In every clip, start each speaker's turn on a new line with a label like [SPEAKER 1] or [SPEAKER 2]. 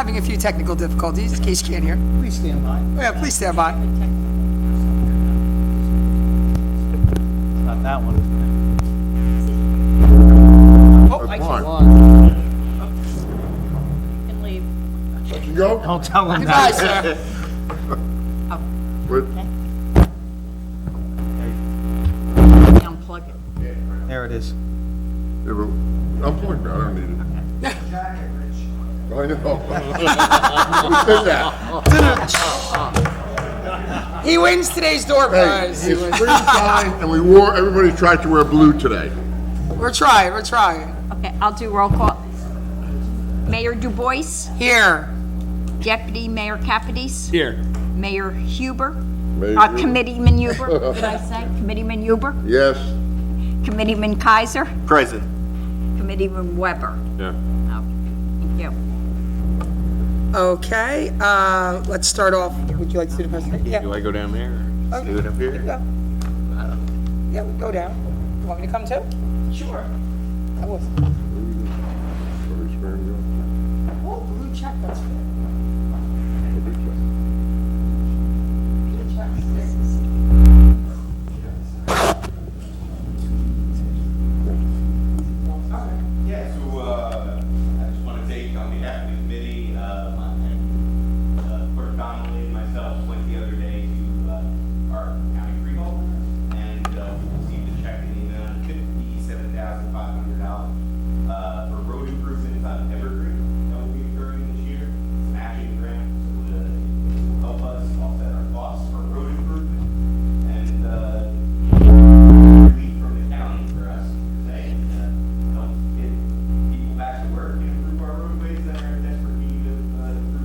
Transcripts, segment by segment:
[SPEAKER 1] having a few technical difficulties, in case you can't hear.
[SPEAKER 2] Please stand by.
[SPEAKER 1] Yeah, please stand by.
[SPEAKER 2] Not that one.
[SPEAKER 1] Oh, I can't.
[SPEAKER 3] Can leave.
[SPEAKER 4] Let you go?
[SPEAKER 2] Don't tell him
[SPEAKER 1] Goodbye,
[SPEAKER 2] that.
[SPEAKER 1] sir.
[SPEAKER 4] Wait,
[SPEAKER 3] Unplug it.
[SPEAKER 2] There it is.
[SPEAKER 4] yeah, but unplug me, I don't need it. I know. Who said that?
[SPEAKER 1] He wins today's door
[SPEAKER 4] Hey,
[SPEAKER 1] prize.
[SPEAKER 4] it's springtime and everybody tried to wear blue today.
[SPEAKER 1] We're trying.
[SPEAKER 3] Okay, I'll do roll call. Mayor Dubois,
[SPEAKER 1] Here.
[SPEAKER 3] Deputy Mayor Capides,
[SPEAKER 2] Here.
[SPEAKER 3] Mayor Huber,
[SPEAKER 4] Mayor Huber.
[SPEAKER 3] Committeeman Huber, did I say? Committeeman Huber,
[SPEAKER 4] Yes,
[SPEAKER 3] Committeeman Kaiser,
[SPEAKER 5] Present.
[SPEAKER 3] Committeeman Weber.
[SPEAKER 5] Yeah.
[SPEAKER 3] Okay, thank you.
[SPEAKER 1] Okay, let's start off. Would you like to do the presentation? Yeah.
[SPEAKER 5] Do I go down there or do it up here?
[SPEAKER 1] Yeah. Yeah, we go down. You want me to come too? Sure. I will. Oh, blue check, that's good.
[SPEAKER 6] Yeah, so, I just want to take on behalf of the committee, Clerk Donnelly and myself went the other day to, our county freehold, and, we received a check in the amount of $57,500, for road improvements on Evergreen that will be occurring this year. It's an matching grant, so, it will help us offset our costs for road improvement, and, relief from the county for us, to say, and, help get people back to work and improve our roadways that are in desperate need of improvement.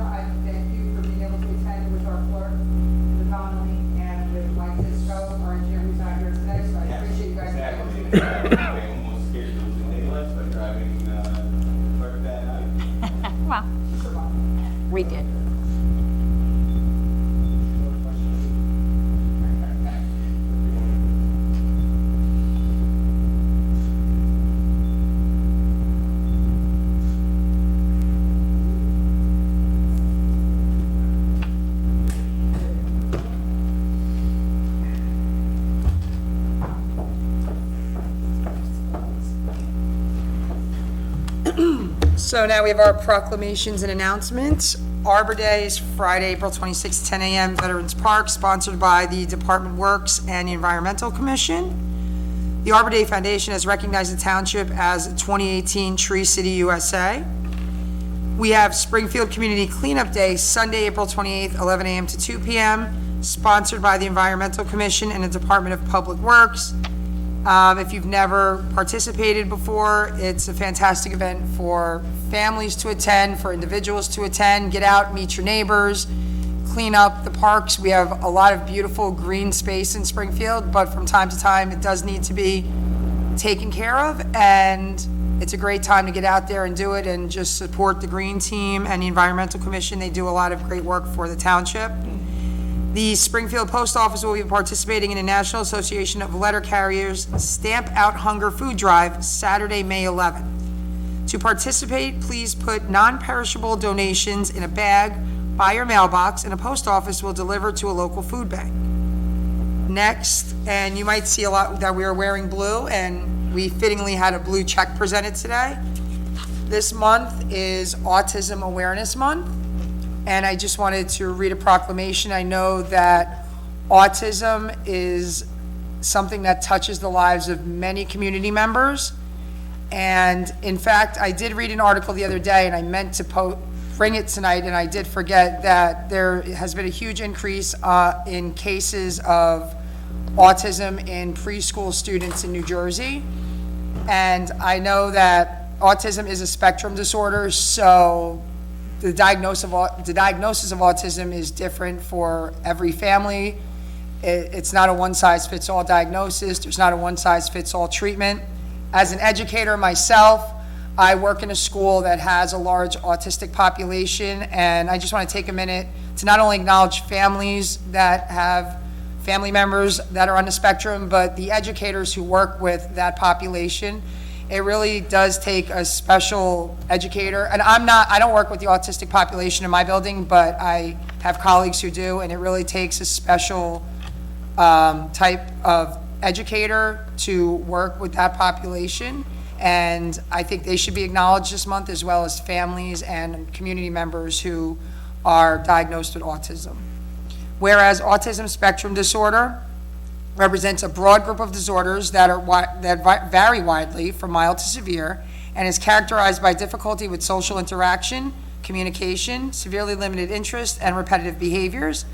[SPEAKER 1] I thank you for being able to attend with our clerk, with Donnelly, and with Mike Disco, our engineer who's not here today, so I appreciate you guys.
[SPEAKER 6] Exactly. I almost scared to lose the daylights by driving, clerk that night.
[SPEAKER 3] Well, we did.
[SPEAKER 1] So now we have our proclamations and announcements. Arbor Day is Friday, April 26th, 10 a.m., Veterans Park, sponsored by the Department of Works and the Environmental Commission. The Arbor Day Foundation has recognized the township as 2018 Tree City USA. We have Springfield Community Cleanup Day, Sunday, April 28th, 11 a.m. to 2 p.m., sponsored by the Environmental Commission and the Department of Public Works. If you've never participated before, it's a fantastic event for families to attend, for individuals to attend, get out, meet your neighbors, clean up the parks. We have a lot of beautiful green space in Springfield, but from time to time, it does need to be taken care of, and it's a great time to get out there and do it and just support the green team and the Environmental Commission. They do a lot of great work for the township. The Springfield Post Office will be participating in the National Association of Letter Carriers Stamp Out Hunger Food Drive, Saturday, May 11th. To participate, please put non-perishable donations in a bag by your mailbox, and a post office will deliver to a local food bank. Next, and you might see a lot that we are wearing blue, and we fittingly had a blue check presented today. This month is Autism Awareness Month. And I just wanted to read a proclamation. I know that autism is something that touches the lives of many community members. And in fact, I did read an article the other day, and I meant to bring it tonight, and I did forget that there has been a huge increase in cases of autism in preschool students in New Jersey. And I know that autism is a spectrum disorder, so the diagnosis of autism is different for every family. It's not a one-size-fits-all diagnosis. There's not a one-size-fits-all treatment. As an educator myself, I work in a school that has a large autistic population, and I just want to take a minute to not only acknowledge families that have family members that are on the spectrum, but the educators who work with that population. It really does take a special educator, and I don't work with the autistic population in my building, but I have colleagues who do, and it really takes a special type of educator to work with that population. And I think they should be acknowledged this month, as well as families and community members who are diagnosed with autism. Whereas autism spectrum disorder represents a broad group of disorders that vary widely from mild to severe, and is characterized by difficulty with social interaction, communication, severely limited interest, and repetitive behaviors.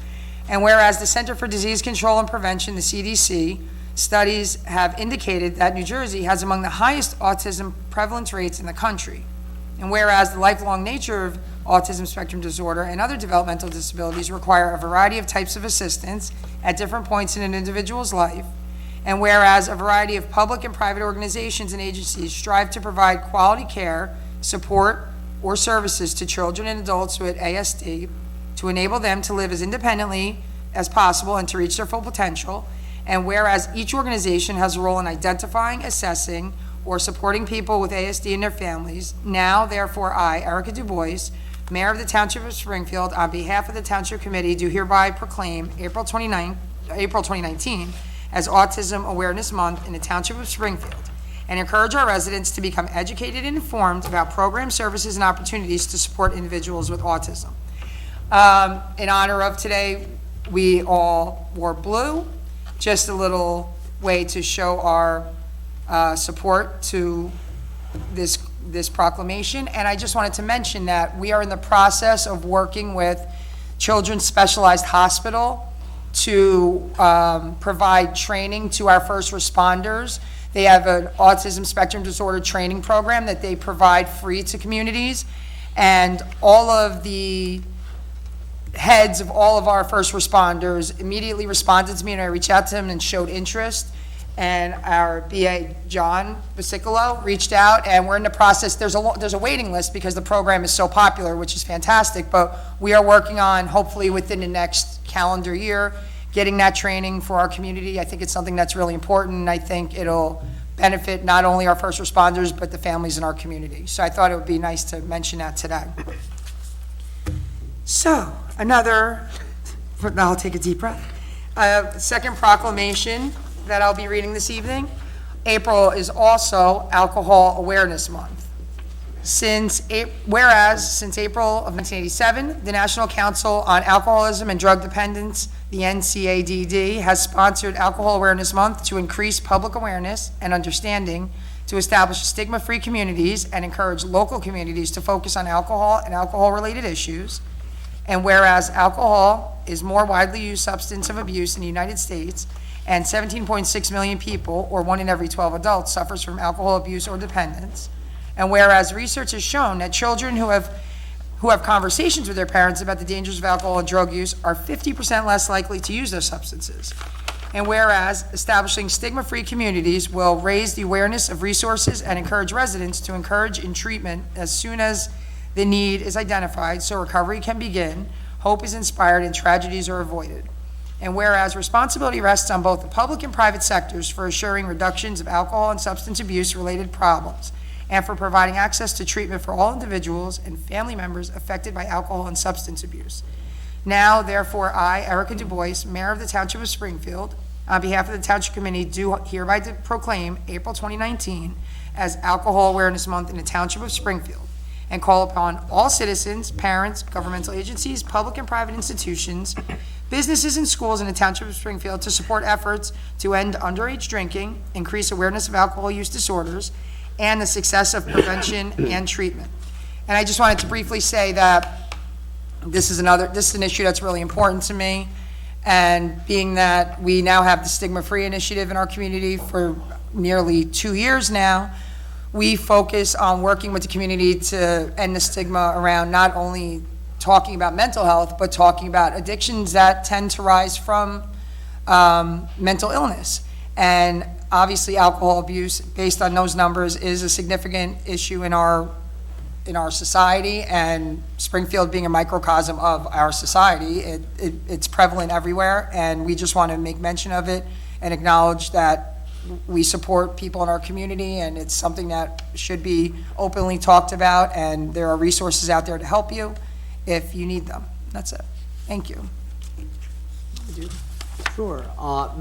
[SPEAKER 1] And whereas the Center for Disease Control and Prevention, the CDC, studies have indicated that New Jersey has among the highest autism prevalence rates in the country. And whereas the lifelong nature of autism spectrum disorder and other developmental disabilities require a variety of types of assistance at different points in an individual's life, and whereas a variety of public and private organizations and agencies strive to provide quality care, support, or services to children and adults with ASD to enable them to live as independently as possible and to reach their full potential, and whereas each organization has a role in identifying, assessing, or supporting people with ASD and their families, now therefore I, Erica Du Bois, Mayor of the Township of Springfield, on behalf of the Township Committee, do hereby proclaim April 2019 as Autism Awareness Month in the Township of Springfield, and encourage our residents to become educated and informed about programs, services, and opportunities to support individuals with autism. In honor of today, we all wore blue, just a little way to show our support to this proclamation. And I just wanted to mention that we are in the process of working with Children's Specialized Hospital to provide training to our first responders. They have an autism spectrum disorder training program that they provide free to communities. And all of the heads of all of our first responders immediately responded to me, and I reached out to them and showed interest. And our BA, John Basicolo, reached out, and we're in the process. There's a waiting list because the program is so popular, which is fantastic, but we are working on, hopefully within the next calendar year, getting that training for our community. I think it's something that's really important, and I think it'll benefit not only our first responders, but the families in our community. So I thought it would be nice to mention that today. So, I'll take a deep breath. Second proclamation that I'll be reading this evening. April is also Alcohol Awareness Month. Whereas since April of 1987, the National Council on Alcoholism and Drug Dependence, the NCADD, has sponsored Alcohol Awareness Month to increase public awareness and understanding, to establish stigma-free communities and encourage local communities to focus on alcohol and alcohol-related issues. And whereas alcohol is more widely used substance of abuse in the United States, and 17.6 million people, or 1 in every 12 adults, suffers from alcohol abuse or dependence. And whereas research has shown that children who have conversations with their parents about the dangers of alcohol and drug use are 50% less likely to use those substances. And whereas establishing stigma-free communities will raise the awareness of resources and encourage residents to encourage in treatment as soon as the need is identified so recovery can begin, hope is inspired, and tragedies are avoided. And whereas responsibility rests on both the public and private sectors for assuring reductions of alcohol and substance abuse-related problems, and for providing access to treatment for all individuals and family members affected by alcohol and substance abuse. Now, therefore, I, Erica Du Bois, Mayor of the Township of Springfield, on behalf of the Township Committee, do hereby proclaim April 2019 as Alcohol Awareness Month in the Township of Springfield, and call upon all citizens, parents, governmental agencies, public and private institutions, businesses and schools in the Township of Springfield to support efforts to end underage drinking, increase awareness of alcohol use disorders, and the success of prevention and treatment. And I just wanted to briefly say that this is an issue that's really important to me. And being that we now have the Stigma-Free Initiative in our community for nearly 2 years now, we focus on working with the community to end the stigma around not only talking about mental health, but talking about addictions that tend to rise from mental illness. And obviously alcohol abuse, based on those numbers, is a significant issue in our society, and Springfield being a microcosm of our society, it's prevalent everywhere, and we just want to make mention of it and acknowledge that we support people in our community, and it's something that should be openly talked about, and there are resources out there to help you if you need them. That's it. Thank you.
[SPEAKER 7] Sure.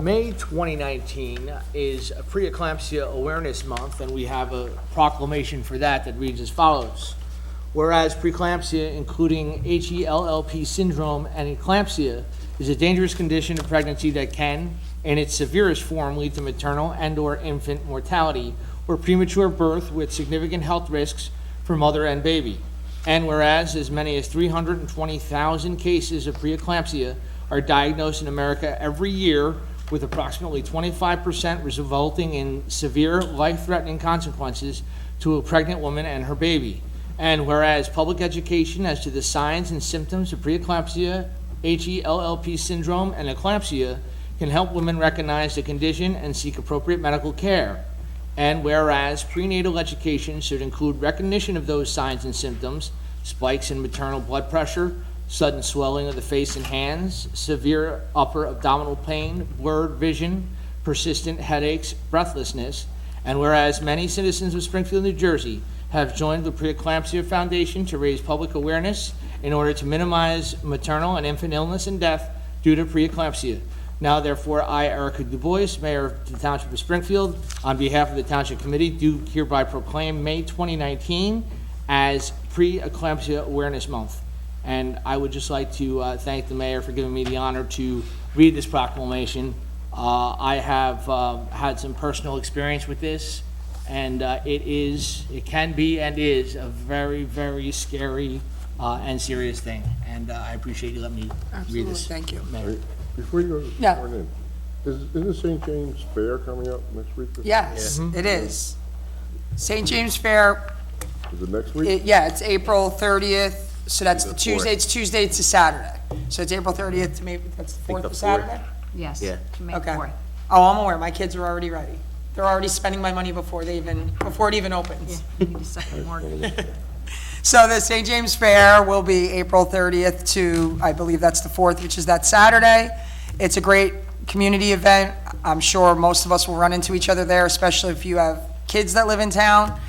[SPEAKER 7] May 2019 is a Preeclampsia Awareness Month, and we have a proclamation for that that reads as follows. Whereas preeclampsia, including HELLP syndrome and eclampsia, is a dangerous condition of pregnancy that can, in its severest form, lead to maternal and/or infant mortality or premature birth with significant health risks for mother and baby. And whereas as many as 320,000 cases of preeclampsia are diagnosed in America every year, with approximately 25% resulting in severe life-threatening consequences to a pregnant woman and her baby. And whereas public education as to the signs and symptoms of preeclampsia, HELLP syndrome, and eclampsia can help women recognize the condition and seek appropriate medical care. And whereas prenatal education should include recognition of those signs and symptoms, spikes in maternal blood pressure, sudden swelling of the face and hands, severe upper abdominal pain, blurred vision, persistent headaches, breathlessness, and whereas many citizens of Springfield, New Jersey have joined the Preeclampsia Foundation to raise public awareness in order to minimize maternal and infant illness and death due to preeclampsia. Now therefore, I, Erica Du Bois, Mayor of the Township of Springfield, on behalf of the Township Committee, do hereby proclaim May 2019 as Preeclampsia Awareness Month. And I would just like to thank the mayor for giving me the honor to read this proclamation. I have had some personal experience with this, and it can be and is a very, very scary and serious thing. And I appreciate you letting me read this.
[SPEAKER 1] Thank you.
[SPEAKER 7] Mayor.
[SPEAKER 4] Before you go
[SPEAKER 1] Yeah.
[SPEAKER 4] turn in, isn't St. James Fair coming up next week?
[SPEAKER 1] Yes, it is. St. James Fair,
[SPEAKER 4] Is it next week?
[SPEAKER 1] yeah, it's April 30th, so that's the
[SPEAKER 5] The
[SPEAKER 1] Tuesday, it's Tuesday to Saturday. So it's April 30th to maybe, that's the 4th
[SPEAKER 5] the
[SPEAKER 1] of
[SPEAKER 5] 4th.
[SPEAKER 1] Saturday?
[SPEAKER 3] Yes.
[SPEAKER 5] Yeah.
[SPEAKER 3] To May
[SPEAKER 1] Okay.
[SPEAKER 3] 4th.
[SPEAKER 1] Oh, I'm aware, my kids are already ready. They're already spending my money before it even opens.
[SPEAKER 3] Yeah, you need a second mortgage.
[SPEAKER 1] So the St. James Fair will be April 30th to, I believe that's the 4th, which is that Saturday. It's a great community event. I'm sure most of us will run into each other there, especially if you have kids that live in town.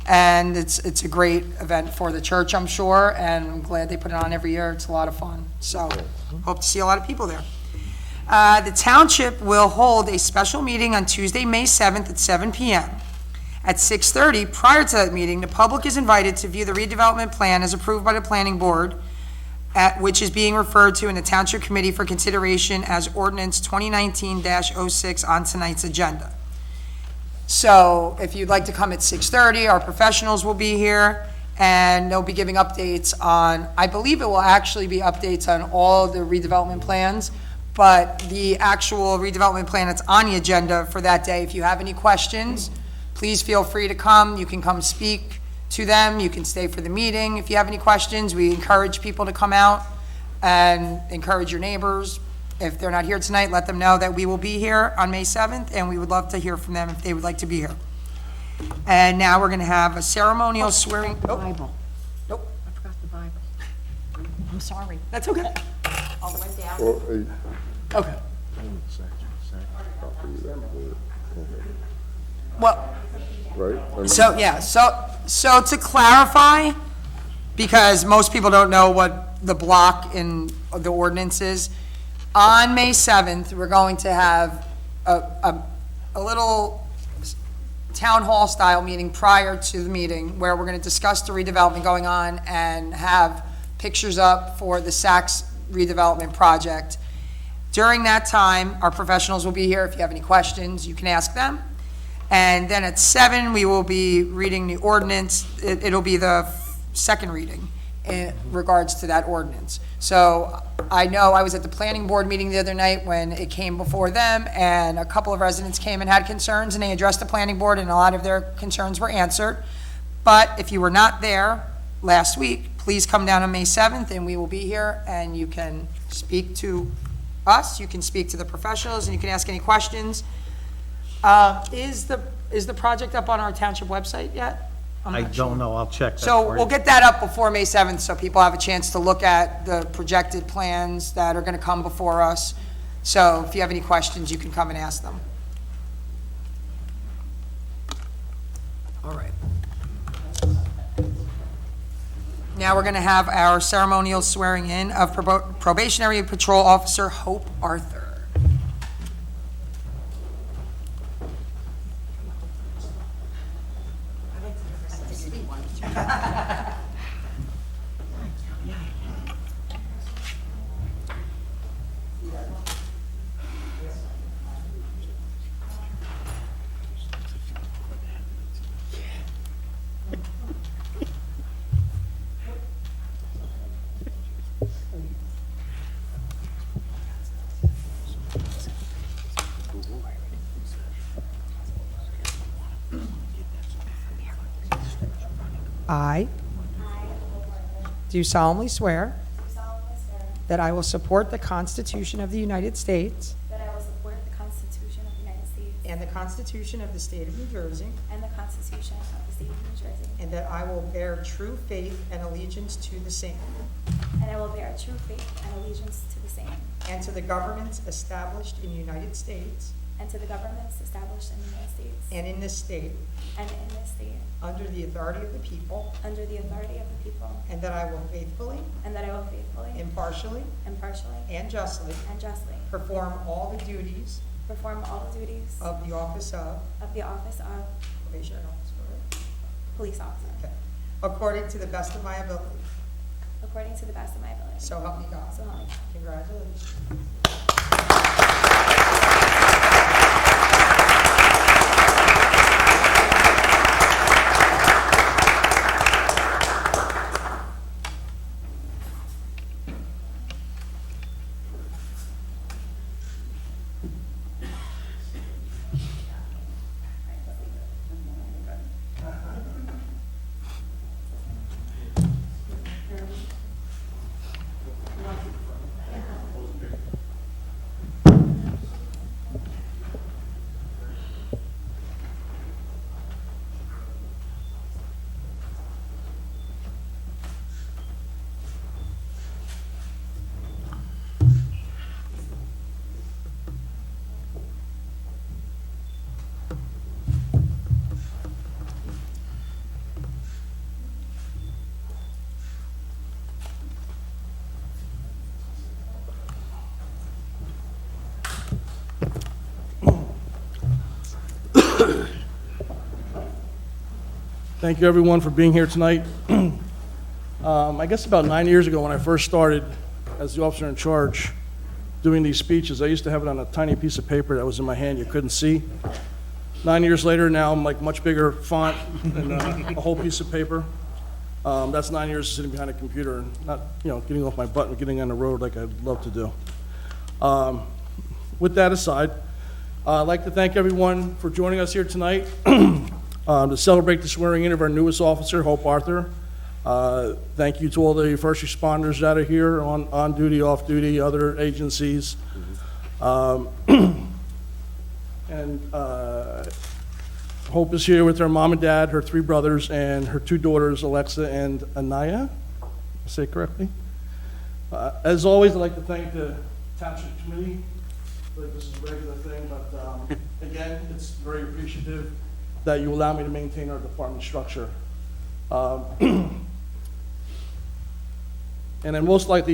[SPEAKER 1] And it's a great event for the church, I'm sure, and I'm glad they put it on every year. It's a lot of fun. So hope to see a lot of people there. The township will hold a special meeting on Tuesday, May 7th at 7 PM. At 6:30, prior to that meeting, the public is invited to view the redevelopment plan as approved by the planning board, which is being referred to in the Township Committee for consideration as ordinance 2019-06 on tonight's agenda. So if you'd like to come at 6:30, our professionals will be here, and they'll be giving updates on, I believe it will actually be updates on all the redevelopment plans, but the actual redevelopment plan that's on the agenda for that day, if you have any questions, please feel free to come. You can come speak to them. You can stay for the meeting. If you have any questions, we encourage people to come out and encourage your neighbors. If they're not here tonight, let them know that we will be here on May 7th, and we would love to hear from them if they would like to be here. And now we're going to have a ceremonial swearing. Oh,
[SPEAKER 3] Bible.
[SPEAKER 1] Nope.
[SPEAKER 3] I forgot the Bible. I'm sorry.
[SPEAKER 1] that's okay.
[SPEAKER 3] I'll run down.
[SPEAKER 4] Well,
[SPEAKER 1] Okay.
[SPEAKER 4] copy that,
[SPEAKER 1] Well,
[SPEAKER 4] right? And
[SPEAKER 1] so, yeah, so to clarify, because most people don't know what the block in the ordinance is, on May 7th, we're going to have a little town hall style meeting prior to the meeting where we're going to discuss the redevelopment going on and have pictures up for the Saks redevelopment project. During that time, our professionals will be here. If you have any questions, you can ask them. And then at 7, we will be reading the ordinance. It'll be the second reading in regards to that ordinance. So I know I was at the planning board meeting the other night when it came before them, and a couple of residents came and had concerns, and they addressed the planning board, and a lot of their concerns were answered. But if you were not there last week, please come down on May 7th, and we will be here, and you can speak to us, you can speak to the professionals, and you can ask any questions. Is the project up on our township website yet? I'm
[SPEAKER 2] I
[SPEAKER 1] not sure.
[SPEAKER 2] don't know, I'll check that
[SPEAKER 1] So
[SPEAKER 2] for
[SPEAKER 1] we'll
[SPEAKER 2] you.
[SPEAKER 1] get that up before May 7th, so people have a chance to look at the projected plans that are going to come before us. So if you have any questions, you can come and ask them. All right. Now we're going to have our ceremonial swearing in of probationary patrol officer Hope Arthur. I do solemnly swear that I will support the Constitution of the United States
[SPEAKER 8] that I will support the Constitution of the United States
[SPEAKER 1] and the Constitution of the State of New Jersey,
[SPEAKER 8] and the Constitution of the State of New Jersey,
[SPEAKER 1] and that I will bear true faith and allegiance to the same
[SPEAKER 8] and I will bear true faith and allegiance to the same,
[SPEAKER 1] and to the governments established in the United States
[SPEAKER 8] and to the governments established in the United States
[SPEAKER 1] and in this state
[SPEAKER 8] and in this state,
[SPEAKER 1] under the authority of the people,
[SPEAKER 8] under the authority of the people,
[SPEAKER 1] and that I will faithfully,
[SPEAKER 8] and that I will faithfully,
[SPEAKER 1] impartially,
[SPEAKER 8] impartially,
[SPEAKER 1] and justly
[SPEAKER 8] and justly
[SPEAKER 1] perform all the duties
[SPEAKER 8] perform all the duties
[SPEAKER 1] of the office of
[SPEAKER 8] of
[SPEAKER 1] probationary officer,
[SPEAKER 8] police officer,
[SPEAKER 1] okay, according to the best of my ability.
[SPEAKER 8] according to the best of my ability.
[SPEAKER 1] So help me God.
[SPEAKER 8] So help me God.
[SPEAKER 1] Congratulations.
[SPEAKER 9] Thank you, everyone, for being here tonight. I guess about 9 years ago, when I first started as the officer in charge doing these speeches, I used to have it on a tiny piece of paper that was in my hand you couldn't see. 9 years later, now I'm like much bigger font and a whole piece of paper. That's 9 years sitting behind a computer and not, getting off my butt and getting on the road like I'd love to do. With that aside, I'd like to thank everyone for joining us here tonight to celebrate the swearing in of our newest officer, Hope Arthur. Thank you to all the first responders that are here on duty, off duty, other agencies. Hope is here with her mom and dad, her 3 brothers, and her 2 daughters, Alexa and Anaya. Did I say it correctly? As always, I'd like to thank the Township Committee. I feel like this is a regular thing, but again, it's very appreciative that you allow me to maintain our department structure. And I'd most like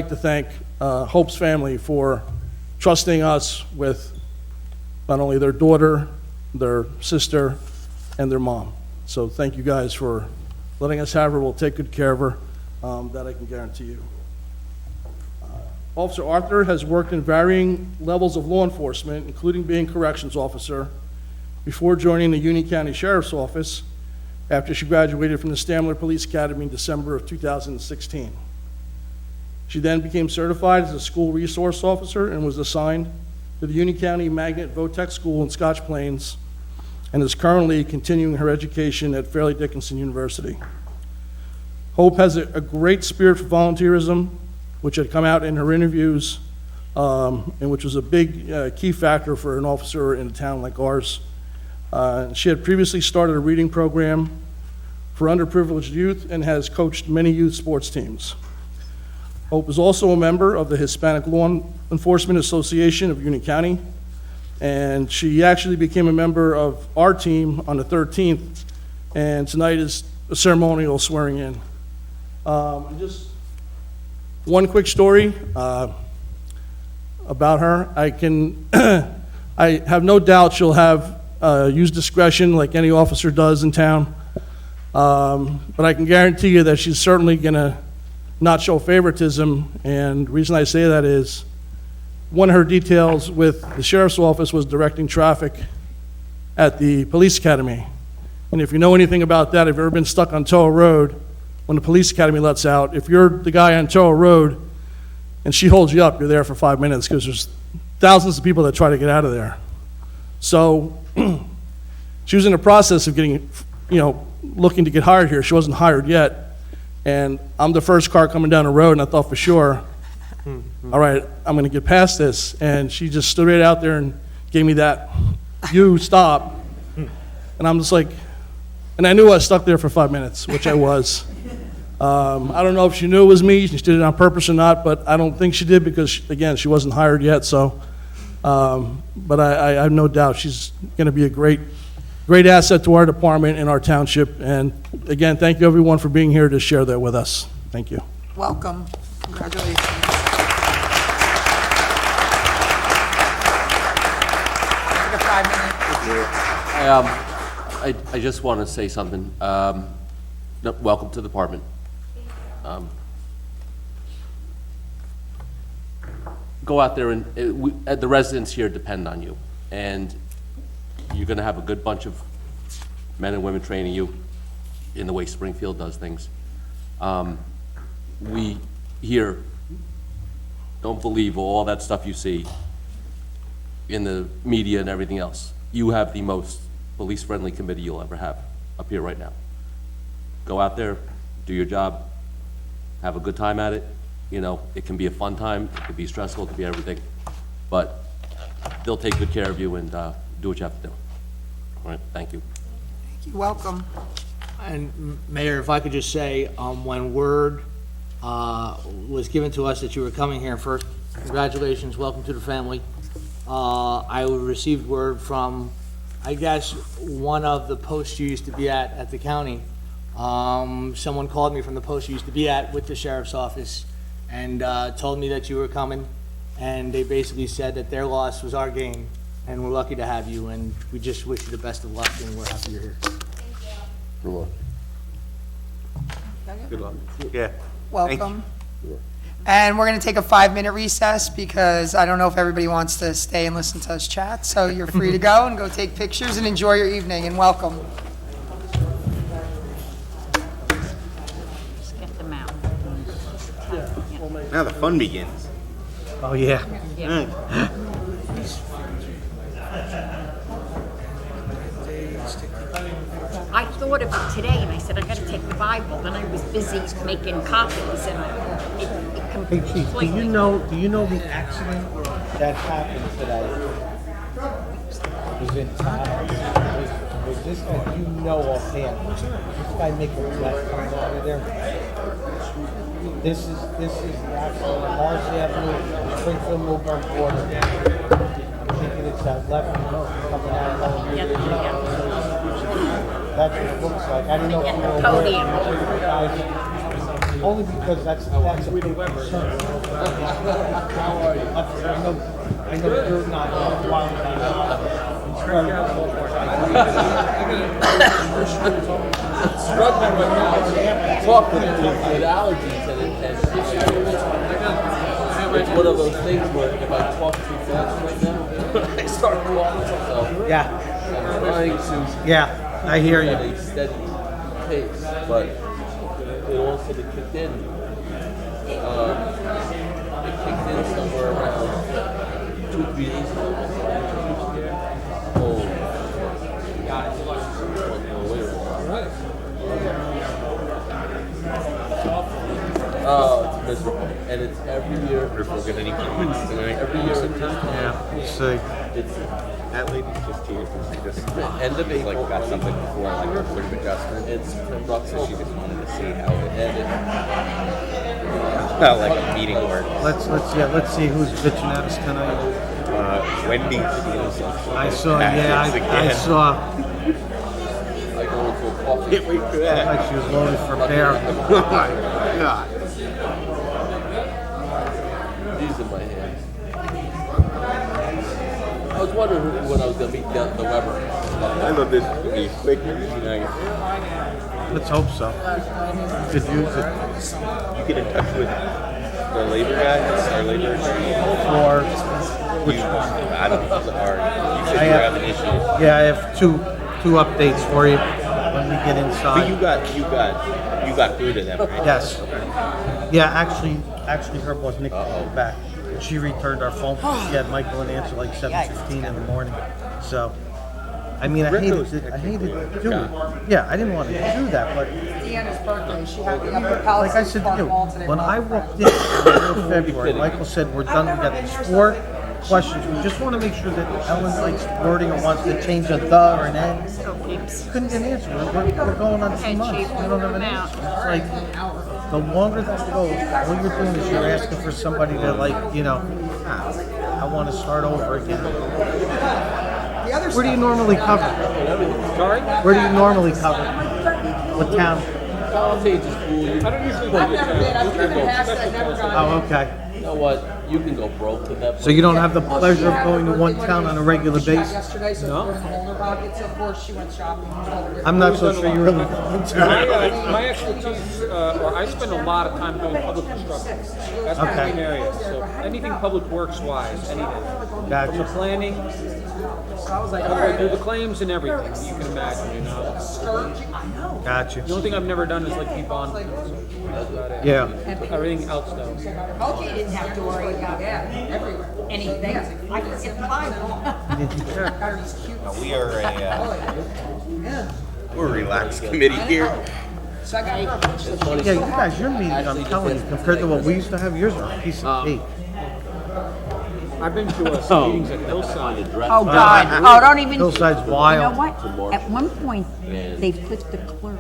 [SPEAKER 9] to thank Hope's family for trusting us with not only their daughter, their sister, and their mom. So thank you guys for letting us have her. We'll take good care of her, that I can guarantee you. Officer Arthur has worked in varying levels of law enforcement, including being corrections officer, before joining the Union County Sheriff's Office after she graduated from the Stamler Police Academy in December of 2016. She then became certified as a school resource officer and was assigned to the Union County Magnet Votech School in Scotch Plains and is currently continuing her education at Fairleigh Dickinson University. Hope has a great spirit for volunteerism, which had come out in her interviews, and which was a big key factor for an officer in a town like ours. She had previously started a reading program for underprivileged youth and has coached many youth sports teams. Hope is also a member of the Hispanic Law Enforcement Association of Union County, And she actually became a member of our team on the 13th, and tonight is a ceremonial swearing in. Just one quick story about her. I have no doubt she'll have use discretion like any officer does in town. But I can guarantee you that she's certainly gonna not show favoritism, and the reason I say that is one of her details with the sheriff's office was directing traffic at the police academy. And if you know anything about that, if you've ever been stuck on Toa Road, when the police academy lets out, if you're the guy on Toa Road and she holds you up, you're there for 5 minutes because there's thousands of people that try to get out of there. So she was in the process of getting, looking to get hired here. She wasn't hired yet. And I'm the first car coming down the road, and I thought for sure, all right, I'm going to get past this. And she just stood right out there and gave me that, you stop. And I'm just like, and I knew I was stuck there for 5 minutes, which I was. I don't know if she knew it was me, she did it on purpose or not, but I don't think she did because, again, she wasn't hired yet. So, but I have no doubt she's going to be a great asset to our department and our township. And again, thank you everyone for being here to share that with us. Thank you.
[SPEAKER 1] Welcome. Congratulations. Take a 5-minute.
[SPEAKER 10] I just want to say something. Welcome to the department. Go out there and the residents here depend on you, and you're going to have a good bunch of men and women training you in the way Springfield does things. We here don't believe all that stuff you see in the media and everything else. You have the most police-friendly committee you'll ever have up here right now. Go out there, do your job, have a good time at it. It can be a fun time, it can be stressful, it can be everything, but they'll take good care of you and do what you have to do. All right, thank you.
[SPEAKER 1] You're welcome.
[SPEAKER 7] And Mayor, if I could just say, when word was given to us that you were coming here, first, congratulations, welcome to the family. I received word from, I guess, one of the posts you used to be at the county. Someone called me from the post you used to be at with the sheriff's office and told me that you were coming, and they basically said that their loss was our gain, and we're lucky to have you, and we just wish you the best of luck, and we're happy you're here.
[SPEAKER 5] Good luck.
[SPEAKER 6] Good luck. Yeah.
[SPEAKER 1] Welcome. And we're going to take a 5-minute recess because I don't know if everybody wants to stay and listen to us chat. So you're free to go and go take pictures and enjoy your evening, and welcome.
[SPEAKER 3] Just get them out.
[SPEAKER 6] Now the fun begins.
[SPEAKER 2] Oh, yeah.
[SPEAKER 3] Yeah. I thought of it today, and I said, I gotta take the Bible. Then I was busy making copies, and it
[SPEAKER 2] Hey,
[SPEAKER 3] completely...
[SPEAKER 2] Chief, do you know the accident that happened today? Was in town? Was this guy, offhand? This guy making a left coming out of there? This is the accident on Mars Avenue, Springfield, Millburn border. I'm thinking it's that left coming out of
[SPEAKER 3] Yeah.
[SPEAKER 2] That's what it looks like. I don't know if you
[SPEAKER 3] At
[SPEAKER 2] know
[SPEAKER 3] the
[SPEAKER 2] where.
[SPEAKER 3] podium.
[SPEAKER 2] Only because that's a big concern. I know you're not wild
[SPEAKER 10] Struggling right now, talking with allergies and it's one of those things where if I talk too fast right now, I start coughing. So
[SPEAKER 2] Yeah,
[SPEAKER 10] I'm trying to
[SPEAKER 2] yeah, I hear
[SPEAKER 10] at
[SPEAKER 2] you.
[SPEAKER 10] a steady pace, but it also kicked in. It kicked in somewhere around 2-3 days ago. Oh, it's miserable, and it's every year.
[SPEAKER 6] If we'll get any comments tonight.
[SPEAKER 10] Every year,
[SPEAKER 2] Yeah, we'll see.
[SPEAKER 10] it's
[SPEAKER 6] That lady's just here. She just
[SPEAKER 10] end of
[SPEAKER 6] like
[SPEAKER 10] April.
[SPEAKER 6] got something before, like a quick adjustment.
[SPEAKER 10] It's September,
[SPEAKER 6] So she just wanted to see how it
[SPEAKER 10] and
[SPEAKER 6] felt like a meeting worked.
[SPEAKER 2] Let's see who's bitching at us tonight.
[SPEAKER 6] Wendy's.
[SPEAKER 2] I saw, yeah, I saw,
[SPEAKER 10] I go into a coffee.
[SPEAKER 6] Can't wait for that.
[SPEAKER 2] like she was loaded for bear.
[SPEAKER 6] Oh my God.
[SPEAKER 10] These in my hands. I was wondering when I was gonna meet the Weber.
[SPEAKER 6] I love this to be quick and tonight.
[SPEAKER 2] Let's hope so. Could use it.
[SPEAKER 6] You get in touch with the labor guys, our labor attorney.
[SPEAKER 2] Or,
[SPEAKER 6] I don't know, or you said
[SPEAKER 2] I
[SPEAKER 6] you were
[SPEAKER 2] have-
[SPEAKER 6] having issues.
[SPEAKER 2] yeah, I have two updates for you when we get
[SPEAKER 6] But
[SPEAKER 2] inside.
[SPEAKER 6] you got through to them, right?
[SPEAKER 2] Yes. Yeah, actually her boss Nick called back. She returned our phone. She had Michael and answer like 7:15 in the morning. So, I mean, I hated to do it. Yeah, I didn't want to do that, but
[SPEAKER 1] Deanna's birthday, she had the upper
[SPEAKER 2] like I
[SPEAKER 1] Palisades
[SPEAKER 2] said to
[SPEAKER 1] Park
[SPEAKER 2] you,
[SPEAKER 1] Mall today.
[SPEAKER 2] when I walked in in February, Michael said, we're done, we got these 4 questions. We just want to make sure that Ellen likes wording or wants to change a the or an N. Couldn't get an answer. We're going on 2 months. We don't have an answer. It's like, the longer that goes, what you're doing is you're asking for somebody to like, you know, I want to start over again.
[SPEAKER 1] The other
[SPEAKER 2] Where do you
[SPEAKER 1] stuff-
[SPEAKER 2] normally cover?
[SPEAKER 7] Sorry?
[SPEAKER 2] Where do you normally cover? What town?
[SPEAKER 10] Palisades is cool. You,
[SPEAKER 7] I don't usually
[SPEAKER 1] I've never been, I've driven past it, I've never gone.
[SPEAKER 2] Oh, okay.
[SPEAKER 10] you know what? You can go broke with that.
[SPEAKER 2] So you don't have the pleasure of going to one town on a regular
[SPEAKER 1] She got
[SPEAKER 2] basis?
[SPEAKER 1] yesterday, so no. It's in the hole in her pocket, so of course she went shopping.
[SPEAKER 2] I'm not so sure you really want to.
[SPEAKER 7] My expertise, or I spend a lot of time doing public construction. That's my
[SPEAKER 2] Okay.
[SPEAKER 7] main area. So anything public works wise, anything. From the
[SPEAKER 2] Gotcha.
[SPEAKER 7] planning,
[SPEAKER 1] I was like,
[SPEAKER 7] all
[SPEAKER 1] all
[SPEAKER 7] the way through
[SPEAKER 1] right.
[SPEAKER 7] the claims and everything you can imagine, you know.
[SPEAKER 1] Scourging, I know.
[SPEAKER 2] Gotcha.
[SPEAKER 7] The only thing I've never done is like keep on. That's about it.
[SPEAKER 2] Yeah.
[SPEAKER 7] Everything else though.
[SPEAKER 3] Okay, didn't have to worry about
[SPEAKER 1] Everywhere.
[SPEAKER 3] anything. I can get the Bible.
[SPEAKER 1] Battery's cute.
[SPEAKER 6] We are we're a relaxed committee here.
[SPEAKER 1] So I got her.
[SPEAKER 2] Yeah, you guys, your meetings, I'm telling you, compared to what we used to have, yours are a piece of cake.
[SPEAKER 7] I've been to some meetings at Hillside.
[SPEAKER 3] Oh, God. Oh, don't even.
[SPEAKER 2] Hillside's
[SPEAKER 3] You know
[SPEAKER 2] wild.
[SPEAKER 3] what? At one point, they put the clerk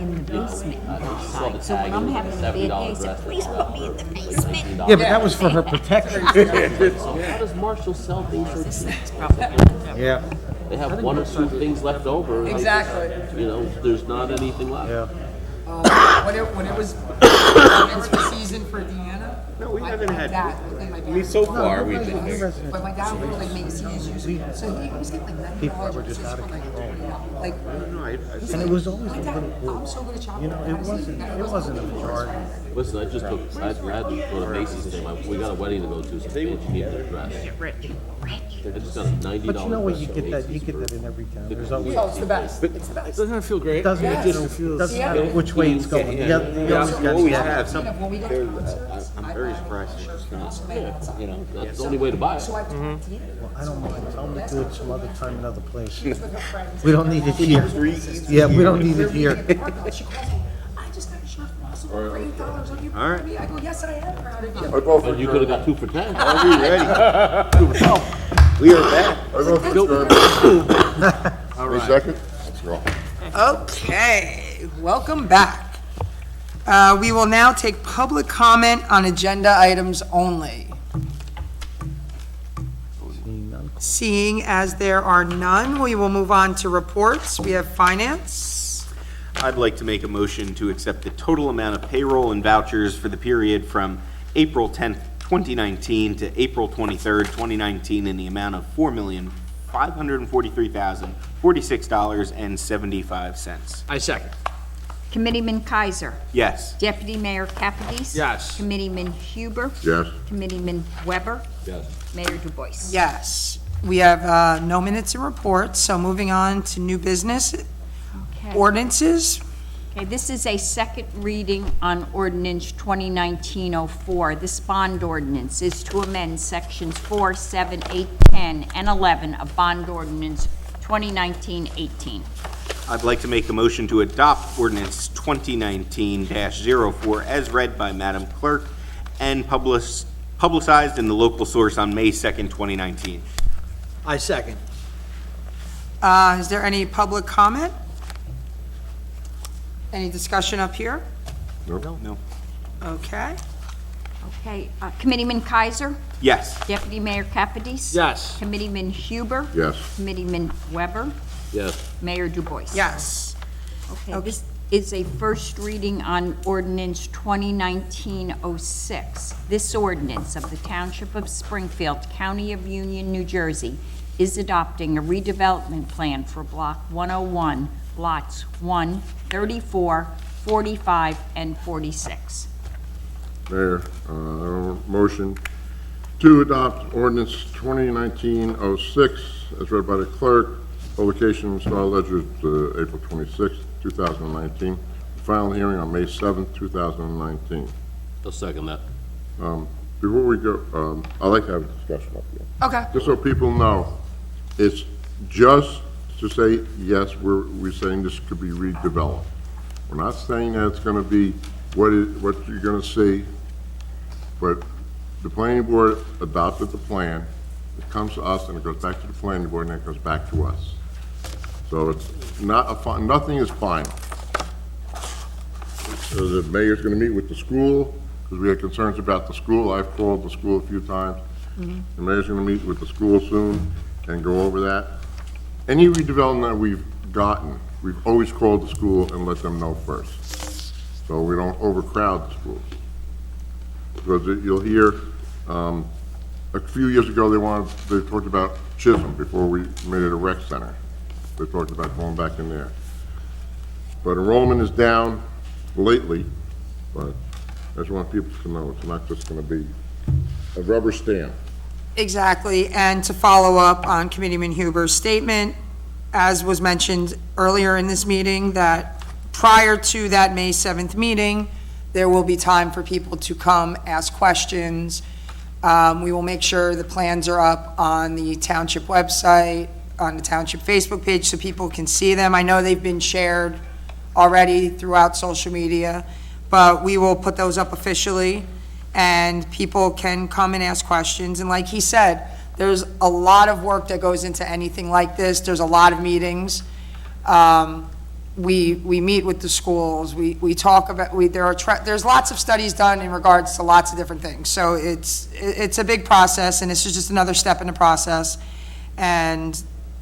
[SPEAKER 3] in the basement inside. So when I'm having a bad day, I said, please put me in the basement.
[SPEAKER 2] Yeah, but that was for her protection.
[SPEAKER 10] How does Marshall sell things so cheap?
[SPEAKER 2] Yeah,
[SPEAKER 10] They have 1 or 2 things left over.
[SPEAKER 1] Exactly.
[SPEAKER 10] You know, there's not anything left.
[SPEAKER 2] yeah.
[SPEAKER 1] When it was performance for season for Deanna.
[SPEAKER 6] No, we
[SPEAKER 1] my-
[SPEAKER 6] haven't
[SPEAKER 1] my
[SPEAKER 6] had.
[SPEAKER 1] dad, I think my
[SPEAKER 6] I
[SPEAKER 1] dad-
[SPEAKER 6] mean, so far we've been here.
[SPEAKER 1] But my dad would like make scenes using it. So he was getting like
[SPEAKER 2] People
[SPEAKER 1] $90
[SPEAKER 2] were just
[SPEAKER 1] just
[SPEAKER 2] out of
[SPEAKER 1] for like,
[SPEAKER 2] control.
[SPEAKER 1] like,
[SPEAKER 6] No,
[SPEAKER 2] And it was always
[SPEAKER 1] my
[SPEAKER 2] a
[SPEAKER 1] dad,
[SPEAKER 2] little,
[SPEAKER 1] I'm so good at chopping.
[SPEAKER 2] you know, it wasn't a majority.
[SPEAKER 10] Listen, I just took, I had to go to Macy's today. We got a wedding to go to, so they needed a dress. I just got a $90
[SPEAKER 2] But you know what,
[SPEAKER 10] dress
[SPEAKER 2] you
[SPEAKER 10] from
[SPEAKER 2] get that, you
[SPEAKER 10] Macy's
[SPEAKER 2] get
[SPEAKER 10] for-
[SPEAKER 2] that in every town. There's always,
[SPEAKER 1] Oh, it's the best. It's the best.
[SPEAKER 7] Doesn't it feel great?
[SPEAKER 2] doesn't matter which way it's going. You always
[SPEAKER 6] We
[SPEAKER 2] got
[SPEAKER 6] always
[SPEAKER 2] to
[SPEAKER 6] have some.
[SPEAKER 1] When we go
[SPEAKER 6] There,
[SPEAKER 1] to concerts,
[SPEAKER 6] I'm very surprised.
[SPEAKER 10] You know, that's the only way to buy it.
[SPEAKER 1] so I told Deanna,
[SPEAKER 2] I don't mind. Tell them to do it some other time, another place.
[SPEAKER 1] with her friends.
[SPEAKER 2] We don't need it here. Yeah, we don't need it here.
[SPEAKER 1] She calls me, I just got a shirt from Russell for $8. Are you
[SPEAKER 6] All right.
[SPEAKER 1] proud of me? I go, yes, I am proud of you.
[SPEAKER 4] I vote for
[SPEAKER 10] And you could have got 2 for 10.
[SPEAKER 6] Are we ready? We are back.
[SPEAKER 4] I vote for Jeremy. Any second? Let's go.
[SPEAKER 1] Okay, welcome back. We will now take public comment on agenda items only. Seeing as there are none, we will move on to reports. We have finance.
[SPEAKER 6] I'd like to make a motion to accept the total amount of payroll and vouchers for the period from April 10th, 2019 to April 23rd, 2019 in the amount of $4,543,046.75.
[SPEAKER 7] I second.
[SPEAKER 3] Committeeman Kaiser.
[SPEAKER 6] Yes.
[SPEAKER 3] Deputy Mayor Capides.
[SPEAKER 7] Yes.
[SPEAKER 3] Committeeman Huber.
[SPEAKER 4] Yes.
[SPEAKER 3] Committeeman Weber.
[SPEAKER 10] Yes.
[SPEAKER 3] Mayor Du Bois.
[SPEAKER 1] Yes, we have no minutes and reports, so moving on to new business
[SPEAKER 3] Okay.
[SPEAKER 1] ordinances.
[SPEAKER 3] Okay, this is a second reading on ordinance 2019-04. This bond ordinance is to amend sections 4, 7, 8, 10, and 11 of bond ordinance 2019-18.
[SPEAKER 6] I'd like to make a motion to adopt ordinance 2019-04 as read by Madam Clerk and publicized in the local source on May 2nd, 2019.
[SPEAKER 7] I second.
[SPEAKER 1] Is there any public comment? Any discussion up here?
[SPEAKER 6] No.
[SPEAKER 1] Okay.
[SPEAKER 3] Okay, Committeeman Kaiser,
[SPEAKER 6] Yes.
[SPEAKER 3] Deputy Mayor Kapidis.
[SPEAKER 7] Yes.
[SPEAKER 3] Committeeman Huber.
[SPEAKER 4] Yes.
[SPEAKER 3] Committeeman Weber,
[SPEAKER 10] Yes.
[SPEAKER 3] Mayor Dubois.
[SPEAKER 1] Yes.
[SPEAKER 3] Okay, this is a first reading on ordinance 2019-06. This ordinance of the Township of Springfield, County of Union, New Jersey, is adopting a redevelopment plan for Block 101, lots 1, 34, 45, and 46.
[SPEAKER 4] Mayor, motion to adopt ordinance 2019-06 as read by the clerk. Publication, Star Ledger, April 26, 2019. Final hearing on May 7th, 2019.
[SPEAKER 10] I'll second that.
[SPEAKER 4] Before we go, I'd like to have a discussion up here.
[SPEAKER 1] Okay.
[SPEAKER 4] Just so people know, it's just to say, yes, we're saying this could be redeveloped. We're not saying that it's gonna be what you're gonna see, but the planning board adopted the plan, it comes to us, and it goes back to the planning board, and then it goes back to us. So it's not nothing is final. So the mayor's gonna meet with the school, because we had concerns about the school. I've called the school a few times. The mayor's gonna meet with the school soon and go over that. Any redevelopment that we've gotten, we've always called the school and let them know first, so we don't overcrowd the schools. Because you'll hear, a few years ago, they talked about Chisholm before we made it a rec center. They talked about going back in there. But enrollment is down lately, but I just want people to know, it's not just gonna be a rubber stamp.
[SPEAKER 1] Exactly, and to follow up on Committeeman Huber's statement, as was mentioned earlier in this meeting, that prior to that May 7th meeting, there will be time for people to come ask questions. We will make sure the plans are up on the township website, on the township Facebook page, so people can see them. I know they've been shared already throughout social media, but we will put those up officially, and people can come and ask questions. And like he said, there's a lot of work that goes into anything like this. There's a lot of meetings. We meet with the schools, we talk about, there's lots of studies done in regards to lots of different things. So it's a big process, and this is just another step in the process. And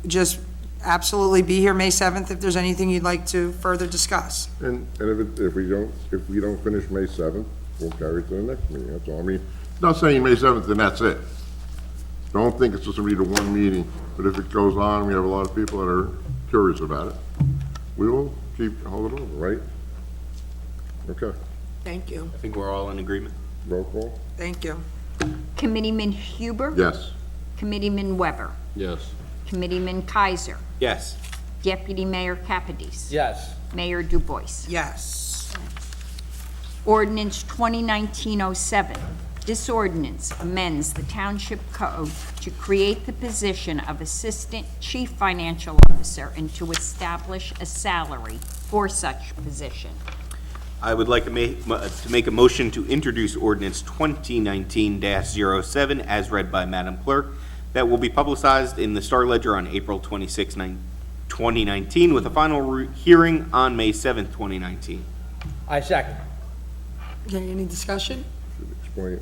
[SPEAKER 1] just absolutely be here May 7th if there's anything you'd like to further discuss.
[SPEAKER 4] And if we don't finish May 7th, we'll carry it to the next meeting, that's all. I mean, not saying May 7th and that's it. Don't think it's just gonna be the one meeting, but if it goes on, we have a lot of people that are curious about it, we will hold it over, right? Okay,
[SPEAKER 1] Thank you,
[SPEAKER 6] I think we're all in agreement.
[SPEAKER 4] roll call?
[SPEAKER 1] thank you.
[SPEAKER 3] Committeeman Huber.
[SPEAKER 4] Yes.
[SPEAKER 3] Committeeman Weber,
[SPEAKER 10] Yes.
[SPEAKER 3] Committeeman Kaiser,
[SPEAKER 6] Yes.
[SPEAKER 3] Deputy Mayor Kapidis.
[SPEAKER 7] Yes.
[SPEAKER 3] Mayor Dubois.
[SPEAKER 1] Yes.
[SPEAKER 3] Ordinance 2019-07. This ordinance amends the Township Code to create the position of Assistant Chief Financial Officer and to establish a salary for such position.
[SPEAKER 6] I would like to make a motion to introduce ordinance 2019-07 as read by Madam Clerk, that will be publicized in the Star Ledger on April 26, 2019, with a final hearing on May 7th, 2019.
[SPEAKER 7] I second.
[SPEAKER 1] Okay, any discussion?
[SPEAKER 4] Explain,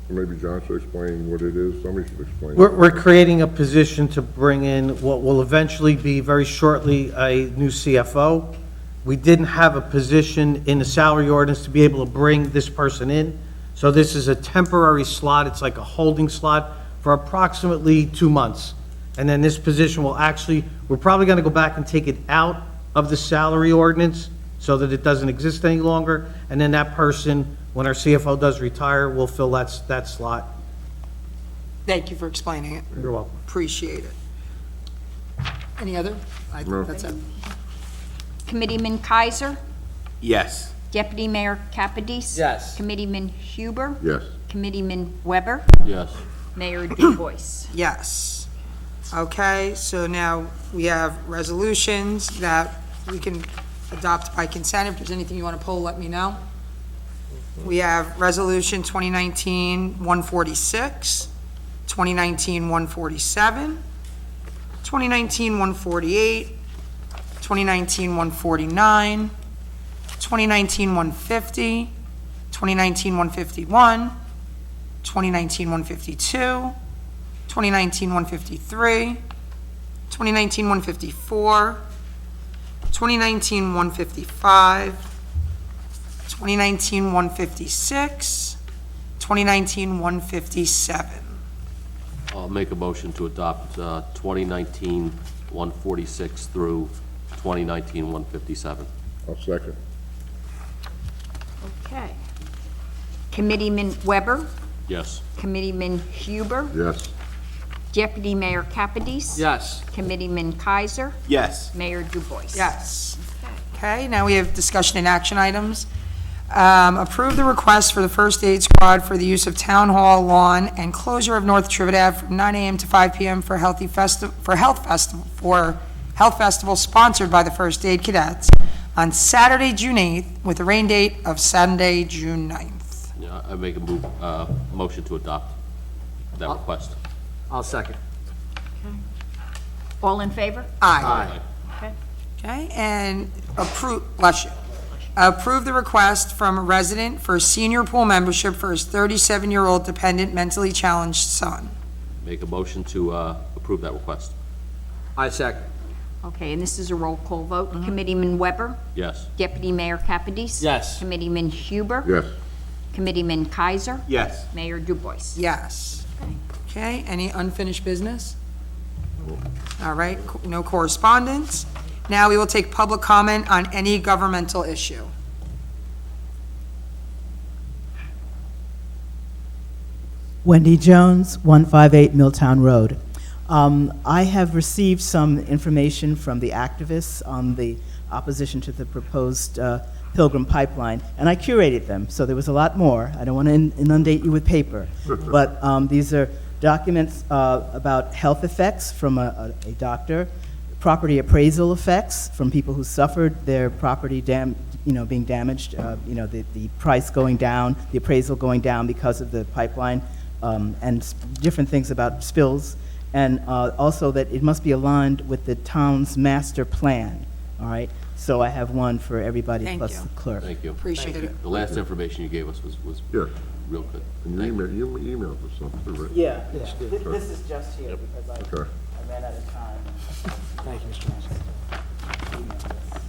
[SPEAKER 4] maybe John should explain what it is, somebody should explain.
[SPEAKER 2] We're creating a position to bring in what will eventually be very shortly a new CFO. We didn't have a position in the salary ordinance to be able to bring this person in. So this is a temporary slot, it's like a holding slot for approximately 2 months. And then this position will actually, we're probably gonna go back and take it out of the salary ordinance so that it doesn't exist any longer. And then that person, when our CFO does retire, will fill that slot.
[SPEAKER 1] Thank you for explaining it,
[SPEAKER 2] You're welcome.
[SPEAKER 1] appreciate it. Any other?
[SPEAKER 4] No.
[SPEAKER 1] That's it.
[SPEAKER 3] Committeeman Kaiser,
[SPEAKER 6] Yes.
[SPEAKER 3] Deputy Mayor Kapidis.
[SPEAKER 7] Yes.
[SPEAKER 3] Committeeman Huber,
[SPEAKER 4] Yes.
[SPEAKER 3] Committeeman Weber,
[SPEAKER 10] Yes.
[SPEAKER 3] Mayor Dubois.
[SPEAKER 1] Yes. Okay, so now we have resolutions that we can adopt by consent. If there's anything you want to pull, let me know. We have Resolution 2019-146, 2019-147, 2019-148, 2019-149, 2019-150, 2019-151, 2019-152, 2019-153, 2019-154, 2019-155, 2019-156, 2019-157.
[SPEAKER 10] I'll make a motion to adopt 2019-146 through 2019-157.
[SPEAKER 4] I'll second.
[SPEAKER 3] Okay. Committeeman Weber,
[SPEAKER 10] Yes.
[SPEAKER 3] Committeeman Huber,
[SPEAKER 4] Yes.
[SPEAKER 3] Deputy Mayor Kapidis.
[SPEAKER 7] Yes.
[SPEAKER 3] Committeeman Kaiser,
[SPEAKER 6] Yes.
[SPEAKER 3] Mayor Dubois.
[SPEAKER 1] Yes. Okay, now we have discussion and action items. Approve the request for the first aid squad for the use of Town Hall lawn and closure of North Trivet Ave from 9 a.m. to 5 p.m. for health festival sponsored by the First Aid Cadets on Saturday, June 8th, with a rain date of Sunday, June 9th.
[SPEAKER 10] Yeah, I make a motion to adopt that request.
[SPEAKER 7] I'll second.
[SPEAKER 3] All in favor?
[SPEAKER 1] Aye.
[SPEAKER 3] Okay.
[SPEAKER 1] Okay, and approve the request from a resident for a senior pool membership for his 37-year-old dependent mentally challenged son.
[SPEAKER 10] Make a motion to approve that request.
[SPEAKER 7] I second.
[SPEAKER 3] Okay, and this is a roll call vote. Committeeman Weber,
[SPEAKER 10] Yes.
[SPEAKER 3] Deputy Mayor Kapidis.
[SPEAKER 7] Yes.
[SPEAKER 3] Committeeman Huber.
[SPEAKER 4] Yes.
[SPEAKER 3] Committeeman Kaiser,
[SPEAKER 6] Yes.
[SPEAKER 3] Mayor Dubois.
[SPEAKER 1] Yes. Okay, any unfinished business? All right, no correspondence. Now we will take public comment on any governmental issue.
[SPEAKER 11] Wendy Jones, 158 Milltown Road. I have received some information from the activists on the opposition to the proposed Pilgrim Pipeline, and I curated them, so there was a lot more. I don't want to inundate you with paper, but these are documents about health effects from a doctor, property appraisal effects from people who suffered their property being damaged, the price going down, the appraisal going down because of the pipeline, and different things about spills, and also that it must be aligned with the town's master plan, all right? So I have one for everybody
[SPEAKER 1] Thank
[SPEAKER 11] plus
[SPEAKER 1] you.
[SPEAKER 11] the clerk.
[SPEAKER 10] Thank you.
[SPEAKER 1] Appreciate it.
[SPEAKER 10] The last information you gave us was
[SPEAKER 4] Yeah.
[SPEAKER 10] real good.
[SPEAKER 4] And
[SPEAKER 10] Thank you.
[SPEAKER 4] you emailed us something, right?
[SPEAKER 11] Yeah, this is just here because
[SPEAKER 4] Okay.
[SPEAKER 11] I ran out of time.
[SPEAKER 7] Thank you, Mr. Mayor.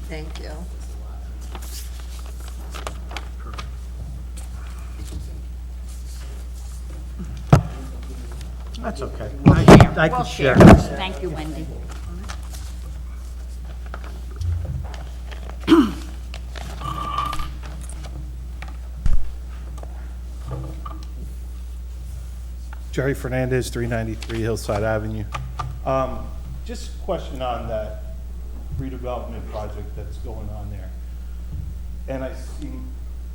[SPEAKER 1] Thank you.
[SPEAKER 2] That's okay.
[SPEAKER 3] I
[SPEAKER 2] can share.
[SPEAKER 3] Thank you, Wendy.
[SPEAKER 12] Jerry Fernandez, 393 Hillside Avenue. Just a question on that redevelopment project that's going on there. And I see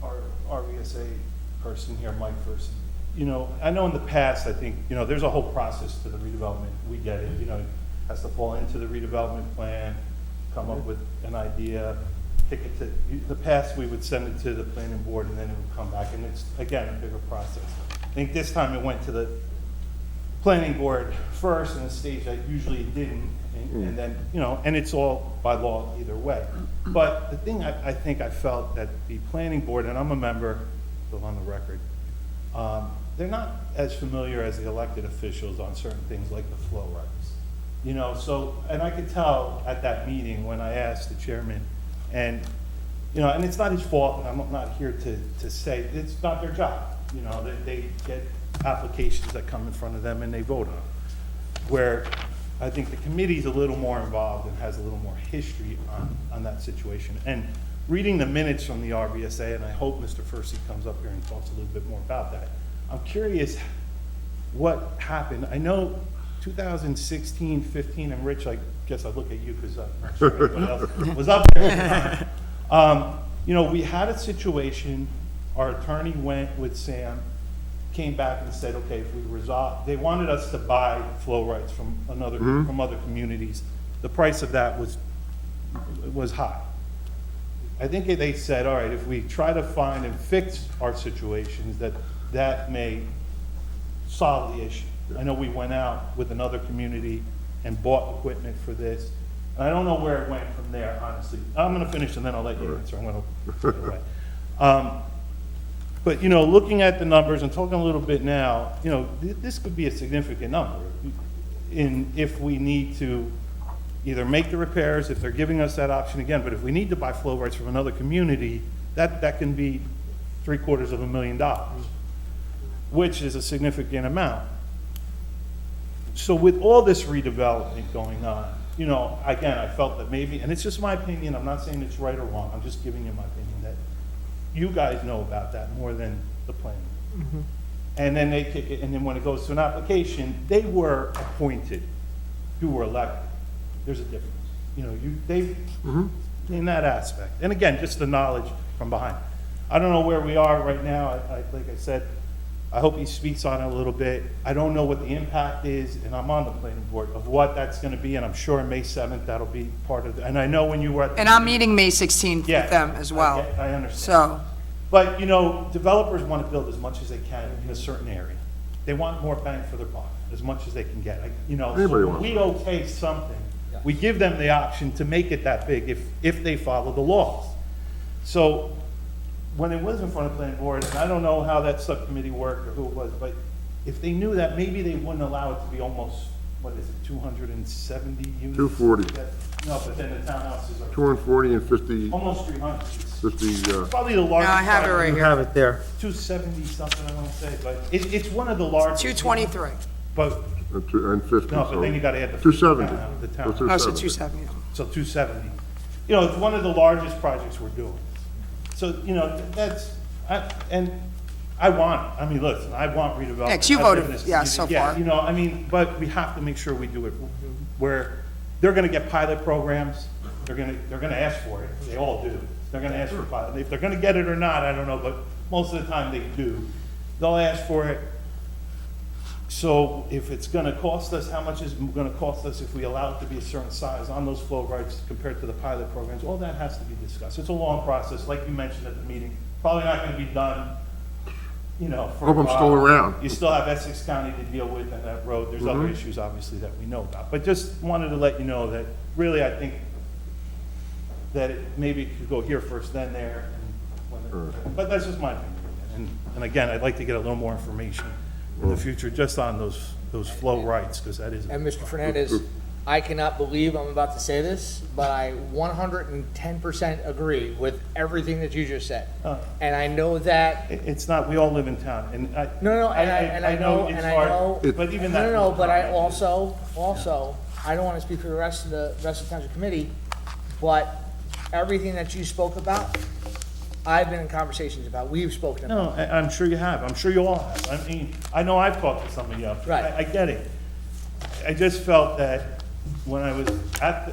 [SPEAKER 12] our RVSA person here, Mike first. I know in the past, I think, there's a whole process to the redevelopment. We get it, it has to fall into the redevelopment plan, come up with an idea, kick it to, the past, we would send it to the planning board and then it would come back. And it's, again, a bigger process. I think this time it went to the planning board first in a stage that usually it didn't, and then, and it's all by law either way. But the thing I think I felt that the planning board, and I'm a member, still on the record, they're not as familiar as the elected officials on certain things like the flow rights. So, and I could tell at that meeting when I asked the chairman, and, and it's not his fault, and I'm not here to say, it's not their job. They get applications that come in front of them and they vote on them. Where I think the committee's a little more involved and has a little more history on that situation. And reading the minutes from the RVSA, and I hope Mr. Fursey comes up here and talks a little bit more about that, I'm curious what happened. I know 2016, 15, and Rich, I guess I look at you because I'm not sure anybody else was up there at the time. We had a situation, our attorney went with Sam, came back and said, okay, if we resolve, they wanted us to buy flow rights from from other communities. The price of that was high. I think they said, all right, if we try to find and fix our situations, that may solve the issue. I know we went out with another community and bought equipment for this. And I don't know where it went from there, honestly. I'm gonna finish and then I'll let you answer. I'm gonna get away. But, you know, looking at the numbers and talking a little bit now, you know, this could be a significant number if we need to either make the repairs, if they're giving us that option again, but if we need to buy flow rights from another community, that can be $750,000, which is a significant amount. So with all this redevelopment going on, you know, again, I felt that maybe, and it's just my opinion, I'm not saying it's right or wrong, I'm just giving you my opinion, that you guys know about that more than the planning. And then they kick it, and then when it goes to an application, they were appointed, you were elected. There's a difference. You know, in that aspect. And again, just the knowledge from behind. I don't know where we are right now. Like I said, I hope he speaks on it a little bit. I don't know what the impact is, and I'm on the planning board, of what that's gonna be, and I'm sure May 7th, that'll be part of it. And I know when you were at the.
[SPEAKER 1] And I'm meeting May 16th
[SPEAKER 12] Yeah,
[SPEAKER 1] with them as well.
[SPEAKER 12] I understand.
[SPEAKER 1] So,
[SPEAKER 12] But, you know, developers want to build as much as they can in a certain area. They want more bang for their buck, as much as they can get. You know,
[SPEAKER 4] Anybody
[SPEAKER 12] so when
[SPEAKER 4] wants
[SPEAKER 12] we okay something, we give them the option to make it that big if they follow the laws. So when it was in front of the planning board, and I don't know how that subcommittee worked or who it was, but if they knew that, maybe they wouldn't allow it to be almost, what is it, 270 units?
[SPEAKER 4] 240.
[SPEAKER 12] No, but then the townhouses are
[SPEAKER 4] 240 and 50,
[SPEAKER 12] almost 300.
[SPEAKER 4] 50,
[SPEAKER 12] Probably the largest.
[SPEAKER 1] I have it right
[SPEAKER 12] project.
[SPEAKER 1] here.
[SPEAKER 2] Have it there.
[SPEAKER 12] 270 something, I want to say, but it's one of the largest.
[SPEAKER 1] 223.
[SPEAKER 12] But,
[SPEAKER 4] and 50.
[SPEAKER 12] no, but
[SPEAKER 4] so
[SPEAKER 12] then you gotta add the.
[SPEAKER 4] 270.
[SPEAKER 12] The town,
[SPEAKER 4] Or
[SPEAKER 1] Oh, so
[SPEAKER 4] 270.
[SPEAKER 1] 270.
[SPEAKER 12] so 270. You know, it's one of the largest projects we're doing. So, you know, and I mean, listen, I want redevelopment.
[SPEAKER 1] Yeah, 'cause you
[SPEAKER 12] I live
[SPEAKER 1] voted
[SPEAKER 12] in this
[SPEAKER 1] yes so
[SPEAKER 12] community. Yeah,
[SPEAKER 1] far.
[SPEAKER 12] you know, I mean, but we have to make sure we do it where they're gonna get pilot programs, they're gonna ask for it, they all do. They're gonna ask for pilot, if they're gonna get it or not, I don't know, but most of the time they do. They'll ask for it. So if it's gonna cost us, how much is it gonna cost us if we allow it to be a certain size on those flow rights compared to the pilot programs, all that has to be discussed. It's a long process, like you mentioned at the meeting, probably not gonna be done, you know, for a
[SPEAKER 4] Hope I'm
[SPEAKER 12] while.
[SPEAKER 4] still around.
[SPEAKER 12] You still have Essex County to deal with and that road, there's other issues obviously that we know about. But just wanted to let you know that really I think that maybe it could go here first, then there, but that's just my opinion. And again, I'd like to get a little more information in the future, just on those flow rights, because that is.
[SPEAKER 7] And Mr. Fernandez, I cannot believe I'm about to say this, but I 110% agree with everything that you just said. And I know that,
[SPEAKER 12] It's not, we all live in town, and I.
[SPEAKER 7] no, and I know,
[SPEAKER 12] it's
[SPEAKER 7] and I
[SPEAKER 12] hard,
[SPEAKER 7] know.
[SPEAKER 12] But even that.
[SPEAKER 7] No, but I also, I don't want to speak for the rest of the Township Committee, but everything that you spoke about, I've been in conversations about, we've spoken about.
[SPEAKER 12] No, I'm sure you have. I'm sure you all have. I mean, I know I've talked to some of you.
[SPEAKER 7] Right.
[SPEAKER 12] I get it. I just felt that when I was at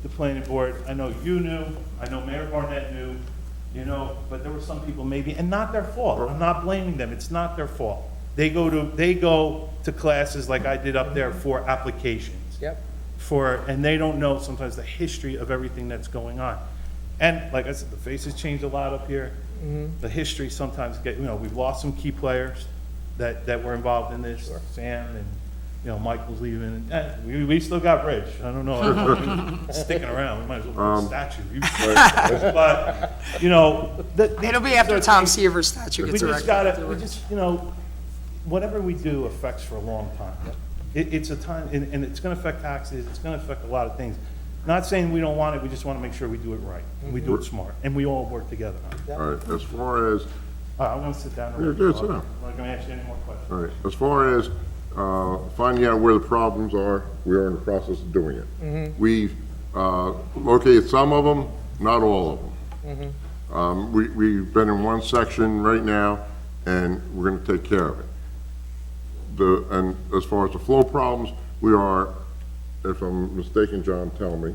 [SPEAKER 12] the planning board, I know you knew, I know Mayor Barnett knew, you know, but there were some people maybe, and not their fault. I'm not blaming them. It's not their fault. They go to classes like I did up there for applications.
[SPEAKER 7] Yep.
[SPEAKER 12] And they don't know sometimes the history of everything that's going on. And like I said, the faces change a lot up here. The history sometimes we've lost some key players that were involved in this. Sam and, you know, Michael's leaving. And we still got Rich. I don't know, sticking around. We might as well put a statue. But, you know.
[SPEAKER 1] It'll be after Tom Seaver's statue gets
[SPEAKER 12] We just
[SPEAKER 1] erected.
[SPEAKER 12] you know, whatever we do affects for a long time. It's a time, and it's gonna affect taxes, it's gonna affect a lot of things. Not saying we don't want it, we just wanna make sure we do it right, and we do it smart, and we all work together on it.
[SPEAKER 4] All right, as far as,
[SPEAKER 12] All right, I'm gonna sit down.
[SPEAKER 4] Yeah, good, sit down.
[SPEAKER 12] I'm not gonna ask you any more questions.
[SPEAKER 4] all right, as far as finding out where the problems are, we are in the process of doing it. We've located some of them, not all of them. We've been in one section right now, and we're gonna take care of it. And as far as the flow problems, we are, if I'm mistaken, John, tell me,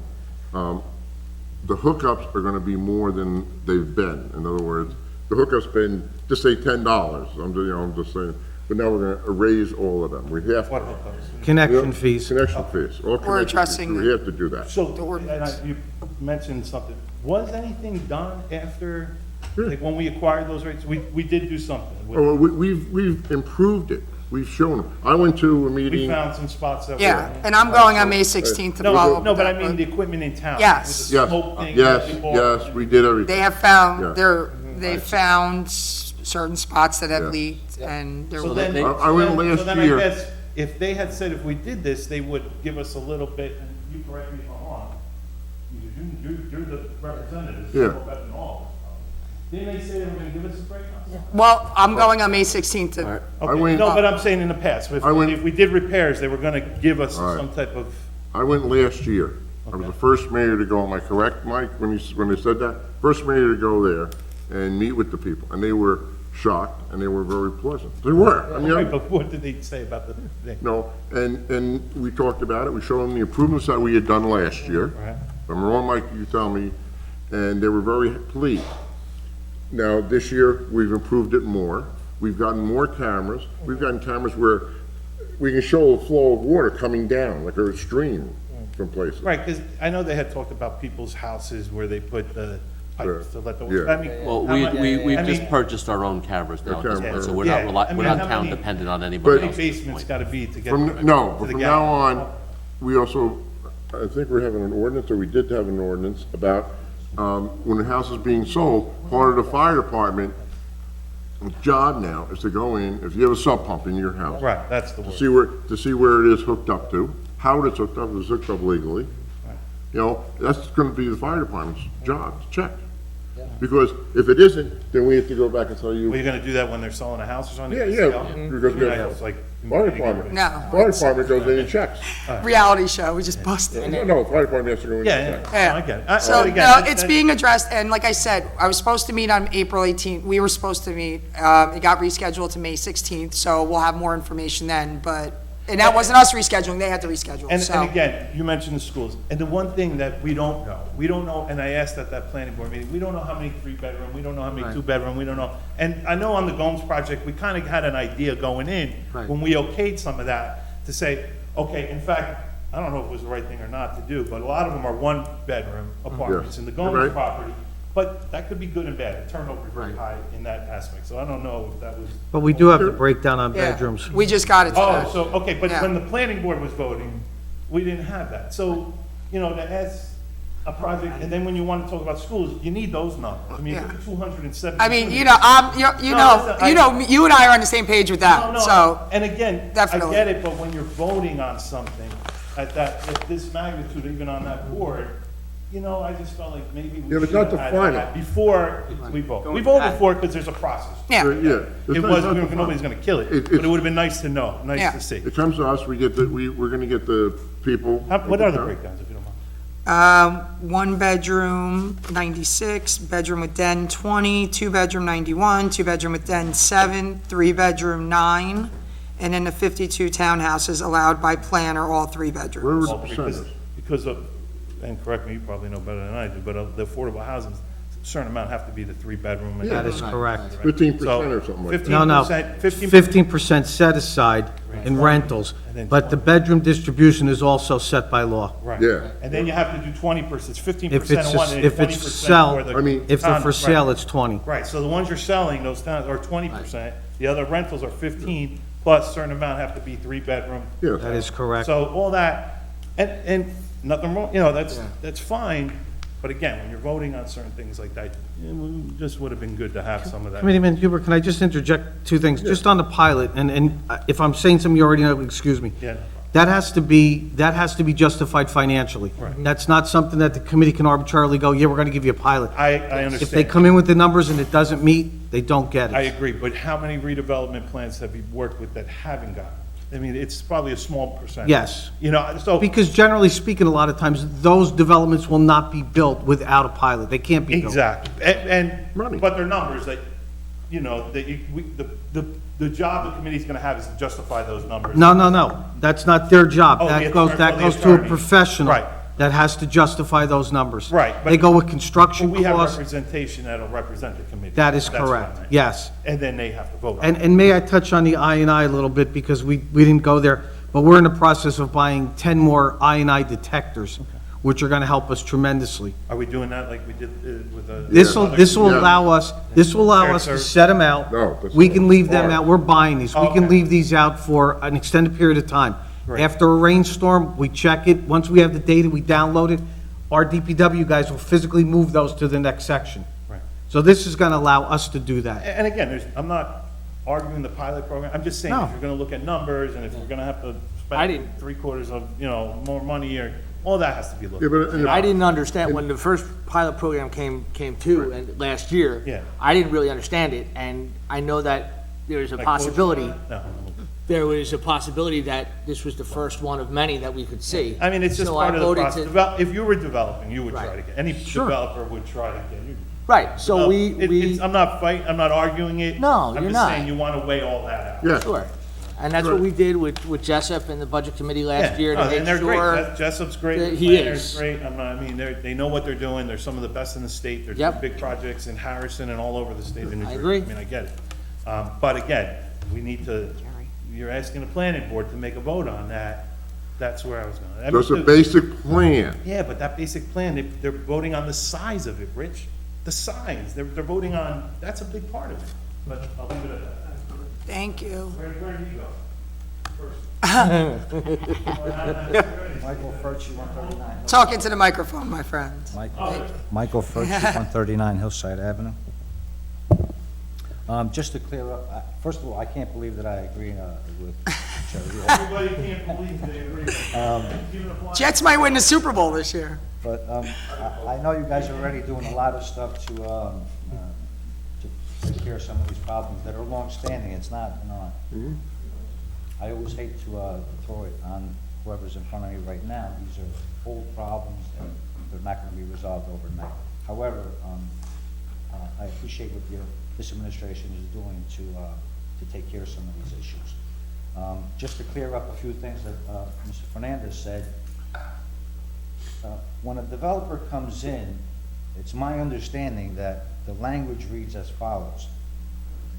[SPEAKER 4] the hookups are gonna be more than they've been. In other words, the hookup's been, just say $10, I'm just saying, but now we're gonna raise all of them. We have
[SPEAKER 12] What
[SPEAKER 4] to.
[SPEAKER 12] hookups?
[SPEAKER 2] Connection fees.
[SPEAKER 4] Connection fees, all connection fees,
[SPEAKER 1] addressing
[SPEAKER 4] we have to do that.
[SPEAKER 12] So,
[SPEAKER 1] The ordinance.
[SPEAKER 12] you mentioned something. Was anything done after, like, when we acquired those rates? We did do something.
[SPEAKER 4] Oh, we've improved it, we've shown them. I went to a
[SPEAKER 12] We
[SPEAKER 4] meeting.
[SPEAKER 12] found some spots that were.
[SPEAKER 1] Yeah, and I'm going on May 16th to follow up
[SPEAKER 12] No,
[SPEAKER 1] with
[SPEAKER 12] but I
[SPEAKER 1] that
[SPEAKER 12] mean
[SPEAKER 1] one.
[SPEAKER 12] the equipment in town.
[SPEAKER 1] Yes.
[SPEAKER 12] With the
[SPEAKER 4] Yes,
[SPEAKER 12] smoke thing
[SPEAKER 4] yes,
[SPEAKER 12] that we bought.
[SPEAKER 4] yes, we did everything.
[SPEAKER 1] They have found,
[SPEAKER 4] Yeah.
[SPEAKER 1] they found certain spots that have
[SPEAKER 4] Yeah.
[SPEAKER 1] leaked, and there
[SPEAKER 12] So
[SPEAKER 1] were,
[SPEAKER 12] then,
[SPEAKER 4] I went
[SPEAKER 12] so
[SPEAKER 4] last
[SPEAKER 12] then I
[SPEAKER 4] year.
[SPEAKER 12] guess if they had said if we did this, they would give us a little bit, and you correct me if I'm wrong, you're the representative,
[SPEAKER 4] Yeah.
[SPEAKER 12] so better than all. Didn't they say they were gonna give us a break?
[SPEAKER 1] well, I'm going on May 16th to,
[SPEAKER 4] I
[SPEAKER 12] Okay,
[SPEAKER 4] went-
[SPEAKER 12] no, but I'm saying in the past, if,
[SPEAKER 4] I went-
[SPEAKER 12] if we did repairs, they were gonna give us
[SPEAKER 4] All right.
[SPEAKER 12] some type of,
[SPEAKER 4] I went last year. I was the first mayor to go, am I correct, Mike, when they said that? First mayor to go there and meet with the people, and they were shocked, and they were very pleasant. They were, I mean,
[SPEAKER 12] right, but what did they say about the thing?
[SPEAKER 4] no, and we talked about it, we showed them the improvements that we had done last year.
[SPEAKER 12] Right.
[SPEAKER 4] If I'm wrong, Mike, you tell me, and they were very pleased. Now, this year, we've improved it more, we've gotten more cameras, we've gotten cameras where we can show a flow of water coming down, like a stream from places.
[SPEAKER 12] Right, because I know they had talked about people's houses where they put the pipes to let the,
[SPEAKER 4] Yeah.
[SPEAKER 12] I mean.
[SPEAKER 10] Well,
[SPEAKER 12] how much-
[SPEAKER 10] we've
[SPEAKER 12] I
[SPEAKER 10] just
[SPEAKER 12] mean,
[SPEAKER 10] purchased our own cameras now at this
[SPEAKER 4] cameras.
[SPEAKER 10] point, so we're
[SPEAKER 12] Yeah,
[SPEAKER 10] not,
[SPEAKER 12] I mean,
[SPEAKER 10] we're not
[SPEAKER 12] how
[SPEAKER 10] town
[SPEAKER 12] many-
[SPEAKER 10] dependent on
[SPEAKER 12] How
[SPEAKER 10] anybody
[SPEAKER 12] many
[SPEAKER 10] else at this
[SPEAKER 12] basements
[SPEAKER 10] point.
[SPEAKER 12] gotta be to get?
[SPEAKER 4] From,
[SPEAKER 12] to
[SPEAKER 4] no,
[SPEAKER 12] the
[SPEAKER 4] but from
[SPEAKER 12] gallon?
[SPEAKER 4] now on, we also, I think we're having an ordinance, or we did have an ordinance about, when the house is being sold, part of the fire department job now is to go in, if you have a sub pump in your house.
[SPEAKER 12] Right, that's the
[SPEAKER 4] To
[SPEAKER 12] word.
[SPEAKER 4] see where it is hooked up to, how it's hooked up, if it's hooked up legally. You know, that's gonna be the fire department's job, to check. Because if it isn't, then we have to go back and tell
[SPEAKER 12] Were
[SPEAKER 4] you,
[SPEAKER 12] you gonna do that when they're selling a house or something?
[SPEAKER 4] yeah, because we have,
[SPEAKER 12] It's like.
[SPEAKER 4] fire department.
[SPEAKER 1] No.
[SPEAKER 4] Fire department goes in and checks.
[SPEAKER 1] reality show, we just busted.
[SPEAKER 4] No, fire department has to go in and
[SPEAKER 12] Yeah,
[SPEAKER 4] check.
[SPEAKER 12] yeah, I get it.
[SPEAKER 1] So,
[SPEAKER 12] But again,
[SPEAKER 1] no,
[SPEAKER 12] that-
[SPEAKER 1] it's
[SPEAKER 12] that-
[SPEAKER 1] being addressed, and like I said, I was supposed to meet on April 18th, we were supposed to meet, it got rescheduled to May 16th, so we'll have more information then, but, and that wasn't us rescheduling, they had to reschedule,
[SPEAKER 12] And
[SPEAKER 1] so.
[SPEAKER 12] again, you mentioned the schools, and the one thing that we don't know, and I asked at that planning board meeting, we don't know how many three-bedroom, we don't know how many two-bedroom, we don't know. And I know on the Gomes project, we kind of had an idea going in, when we okayed some of that, to say, okay, in fact, I don't know if it was the right thing or not to do, but a lot of them are one-bedroom apartments in the Gomes
[SPEAKER 4] Right.
[SPEAKER 12] property. But that could be good and bad, the turnover is very high in that aspect, so I don't know if that was.
[SPEAKER 13] But we do have the breakdown on
[SPEAKER 1] Yeah,
[SPEAKER 13] bedrooms.
[SPEAKER 1] we just got it today.
[SPEAKER 12] Oh, so, okay, but
[SPEAKER 1] Yeah.
[SPEAKER 12] when the planning board was voting, we didn't have that. So, you know, as a project, and then when you want to talk about schools, you need those numbers. I mean,
[SPEAKER 1] Yeah.
[SPEAKER 12] 270.
[SPEAKER 1] I mean, you know, you and I are on the same page with
[SPEAKER 12] No,
[SPEAKER 1] that,
[SPEAKER 12] no,
[SPEAKER 1] so,
[SPEAKER 12] and again, I
[SPEAKER 1] definitely.
[SPEAKER 12] get it, but when you're voting on something at this magnitude, even on that board, you know, I just felt like maybe we
[SPEAKER 4] Yeah, but
[SPEAKER 12] should
[SPEAKER 4] not
[SPEAKER 12] have
[SPEAKER 4] the
[SPEAKER 12] had
[SPEAKER 4] final.
[SPEAKER 12] that before we vote. We voted for it because there's a process.
[SPEAKER 1] yeah.
[SPEAKER 4] Yeah.
[SPEAKER 12] It was, nobody's gonna kill it, but it would have been nice to know,
[SPEAKER 1] Yeah.
[SPEAKER 12] nice to see.
[SPEAKER 4] It comes to us, we're gonna get the people.
[SPEAKER 12] What are the breakdowns, if you don't mind?
[SPEAKER 1] One bedroom, 96, bedroom with den, 20, two bedroom, 91, two bedroom with den, 7, three bedroom, 9, and then the 52 townhouses allowed by plan are all three bedrooms.
[SPEAKER 4] Where were the
[SPEAKER 12] Well,
[SPEAKER 4] percentages?
[SPEAKER 12] because of, and correct me, you probably know better than I do, but the affordable housing, a certain amount have to be the three-bedroom.
[SPEAKER 13] That is correct.
[SPEAKER 4] 15% or something like that.
[SPEAKER 13] No, no,
[SPEAKER 12] 15%.
[SPEAKER 13] 15% set aside in rentals,
[SPEAKER 12] And then
[SPEAKER 13] but the bedroom distribution is also set by law.
[SPEAKER 12] Right.
[SPEAKER 4] Yeah.
[SPEAKER 12] And then you have to do 20%, it's 15%
[SPEAKER 13] If it's
[SPEAKER 12] of one, and
[SPEAKER 13] if
[SPEAKER 12] 20%
[SPEAKER 13] it's sell,
[SPEAKER 12] for the.
[SPEAKER 4] I mean,
[SPEAKER 13] if they're for
[SPEAKER 12] Right.
[SPEAKER 13] sale, it's 20.
[SPEAKER 12] Right, so the ones you're selling, those towns are 20%, the other rentals are 15, plus a certain amount have to be three-bedroom.
[SPEAKER 4] Yeah.
[SPEAKER 13] That is correct.
[SPEAKER 12] So all that, and nothing wrong, you know, that's fine, but again, when you're voting on certain things like that, it just would have been good to have some of that.
[SPEAKER 13] Committeeman Huber, can I just interject two things? Just on the pilot, and if I'm saying something you already know, excuse me.
[SPEAKER 12] Yeah.
[SPEAKER 13] That has to be justified financially. That's not something that the committee can arbitrarily go, yeah, we're gonna give you a pilot.
[SPEAKER 12] I understand.
[SPEAKER 13] If they come in with the numbers and it doesn't meet, they don't get
[SPEAKER 12] I
[SPEAKER 13] it.
[SPEAKER 12] agree, but how many redevelopment plans have you worked with that haven't gotten? I mean, it's probably a small percentage.
[SPEAKER 13] Yes.
[SPEAKER 12] You know, so.
[SPEAKER 13] Because generally speaking, a lot of times, those developments will not be built without a pilot. They can't be built.
[SPEAKER 12] Exactly,
[SPEAKER 4] Money.
[SPEAKER 12] but they're numbers that, you know, that the job the committee's gonna have is to justify those numbers.
[SPEAKER 13] No, that's not their job.
[SPEAKER 12] Oh, the
[SPEAKER 13] That goes,
[SPEAKER 12] attorney-
[SPEAKER 13] that
[SPEAKER 12] oh, the
[SPEAKER 13] goes to a
[SPEAKER 12] attorney.
[SPEAKER 13] professional.
[SPEAKER 12] Right.
[SPEAKER 13] That has to justify those numbers.
[SPEAKER 12] Right, but-
[SPEAKER 13] They go with
[SPEAKER 12] But
[SPEAKER 13] construction
[SPEAKER 12] we have
[SPEAKER 13] costs.
[SPEAKER 12] representation that'll represent the committee.
[SPEAKER 13] That is
[SPEAKER 12] That's what I
[SPEAKER 13] correct,
[SPEAKER 12] meant.
[SPEAKER 13] yes.
[SPEAKER 12] And then they have to vote on it.
[SPEAKER 13] And may I touch on the I&I a little bit, because we didn't go there, but we're in the process of buying 10 more I&I detectors, which are gonna help us tremendously.
[SPEAKER 12] Are we doing that like we did with the?
[SPEAKER 13] This will
[SPEAKER 4] Yeah.
[SPEAKER 13] allow us, to
[SPEAKER 12] Service.
[SPEAKER 13] set them out.
[SPEAKER 4] No, that's
[SPEAKER 13] We
[SPEAKER 4] not
[SPEAKER 13] can leave them
[SPEAKER 4] hard.
[SPEAKER 13] out, we're buying these, we
[SPEAKER 12] Okay.
[SPEAKER 13] can leave these out for an extended period of time.
[SPEAKER 12] Great.
[SPEAKER 13] After a rainstorm, we check it, once we have the data, we download it, our DPW guys will physically move those to the next section.
[SPEAKER 12] Right.
[SPEAKER 13] So this is gonna allow us to do that.
[SPEAKER 12] And again, I'm not arguing the pilot program, I'm just saying,
[SPEAKER 13] No.
[SPEAKER 12] if you're gonna look at numbers, and if we're gonna have to
[SPEAKER 7] I
[SPEAKER 12] spend
[SPEAKER 7] didn't-
[SPEAKER 12] 3/4 of, more money, or, all that has to be looked
[SPEAKER 4] Yeah,
[SPEAKER 12] at.
[SPEAKER 4] but in the-
[SPEAKER 7] I didn't understand, when the first pilot program came to, and last year.
[SPEAKER 12] Yeah.
[SPEAKER 7] I didn't really understand it, and I know that there's a
[SPEAKER 12] Like
[SPEAKER 7] possibility,
[SPEAKER 12] No.
[SPEAKER 7] there was a possibility that this was the first one of many that we could see.
[SPEAKER 12] I mean, it's just
[SPEAKER 7] So
[SPEAKER 12] part
[SPEAKER 7] I
[SPEAKER 12] of the
[SPEAKER 7] voted
[SPEAKER 12] process. If you were developing, you would try
[SPEAKER 7] Right.
[SPEAKER 12] to get, any developer would try to get you.
[SPEAKER 7] Right, so
[SPEAKER 12] I'm not fighting, I'm not arguing it.
[SPEAKER 7] No, you're
[SPEAKER 12] I'm just
[SPEAKER 7] not.
[SPEAKER 12] saying you wanna weigh all that out.
[SPEAKER 4] Yeah.
[SPEAKER 7] Sure. And that's what we did with Jessup and the budget committee last year to
[SPEAKER 12] And
[SPEAKER 7] make
[SPEAKER 12] they're great.
[SPEAKER 7] sure.
[SPEAKER 12] Jessup's great,
[SPEAKER 7] that
[SPEAKER 12] the
[SPEAKER 7] he
[SPEAKER 12] planner's
[SPEAKER 7] is.
[SPEAKER 12] great. They know what they're doing. They're some of the best in the state. They're
[SPEAKER 7] Yep.
[SPEAKER 12] doing big projects in Harrison and all over the state of New Jersey.
[SPEAKER 7] agree.
[SPEAKER 12] I mean, I get it. But again, we need to, you're asking the planning board to make a vote on that. That's where I was going. I mean,
[SPEAKER 4] Just a basic plan.
[SPEAKER 12] Yeah, but that basic plan, they're voting on the size of it, Rich. The size. They're voting on, that's a big part of it. But I'll leave it at that.
[SPEAKER 1] Thank you.
[SPEAKER 12] Where did you go? First.
[SPEAKER 14] Michael Furchy, 139.
[SPEAKER 1] Talking to the microphone, my friend.
[SPEAKER 14] Michael Furchy, 139 Hillside Avenue. Just to clear up, first of all, I can't believe that I agree with Jerry.
[SPEAKER 12] Everybody can't believe they agree with you.
[SPEAKER 1] Jets might win the Super Bowl this year.
[SPEAKER 14] But I know you guys are already doing a lot of stuff to take care of some of these problems that are long-standing. It's not, I always hate to throw it on whoever's in front of me right now. These are old problems, and they're not going to be resolved overnight. However, I appreciate what this administration is doing to take care of some of these issues. Just to clear up a few things that Mr. Fernandez said, when a developer comes in, it's my understanding that the language reads as follows.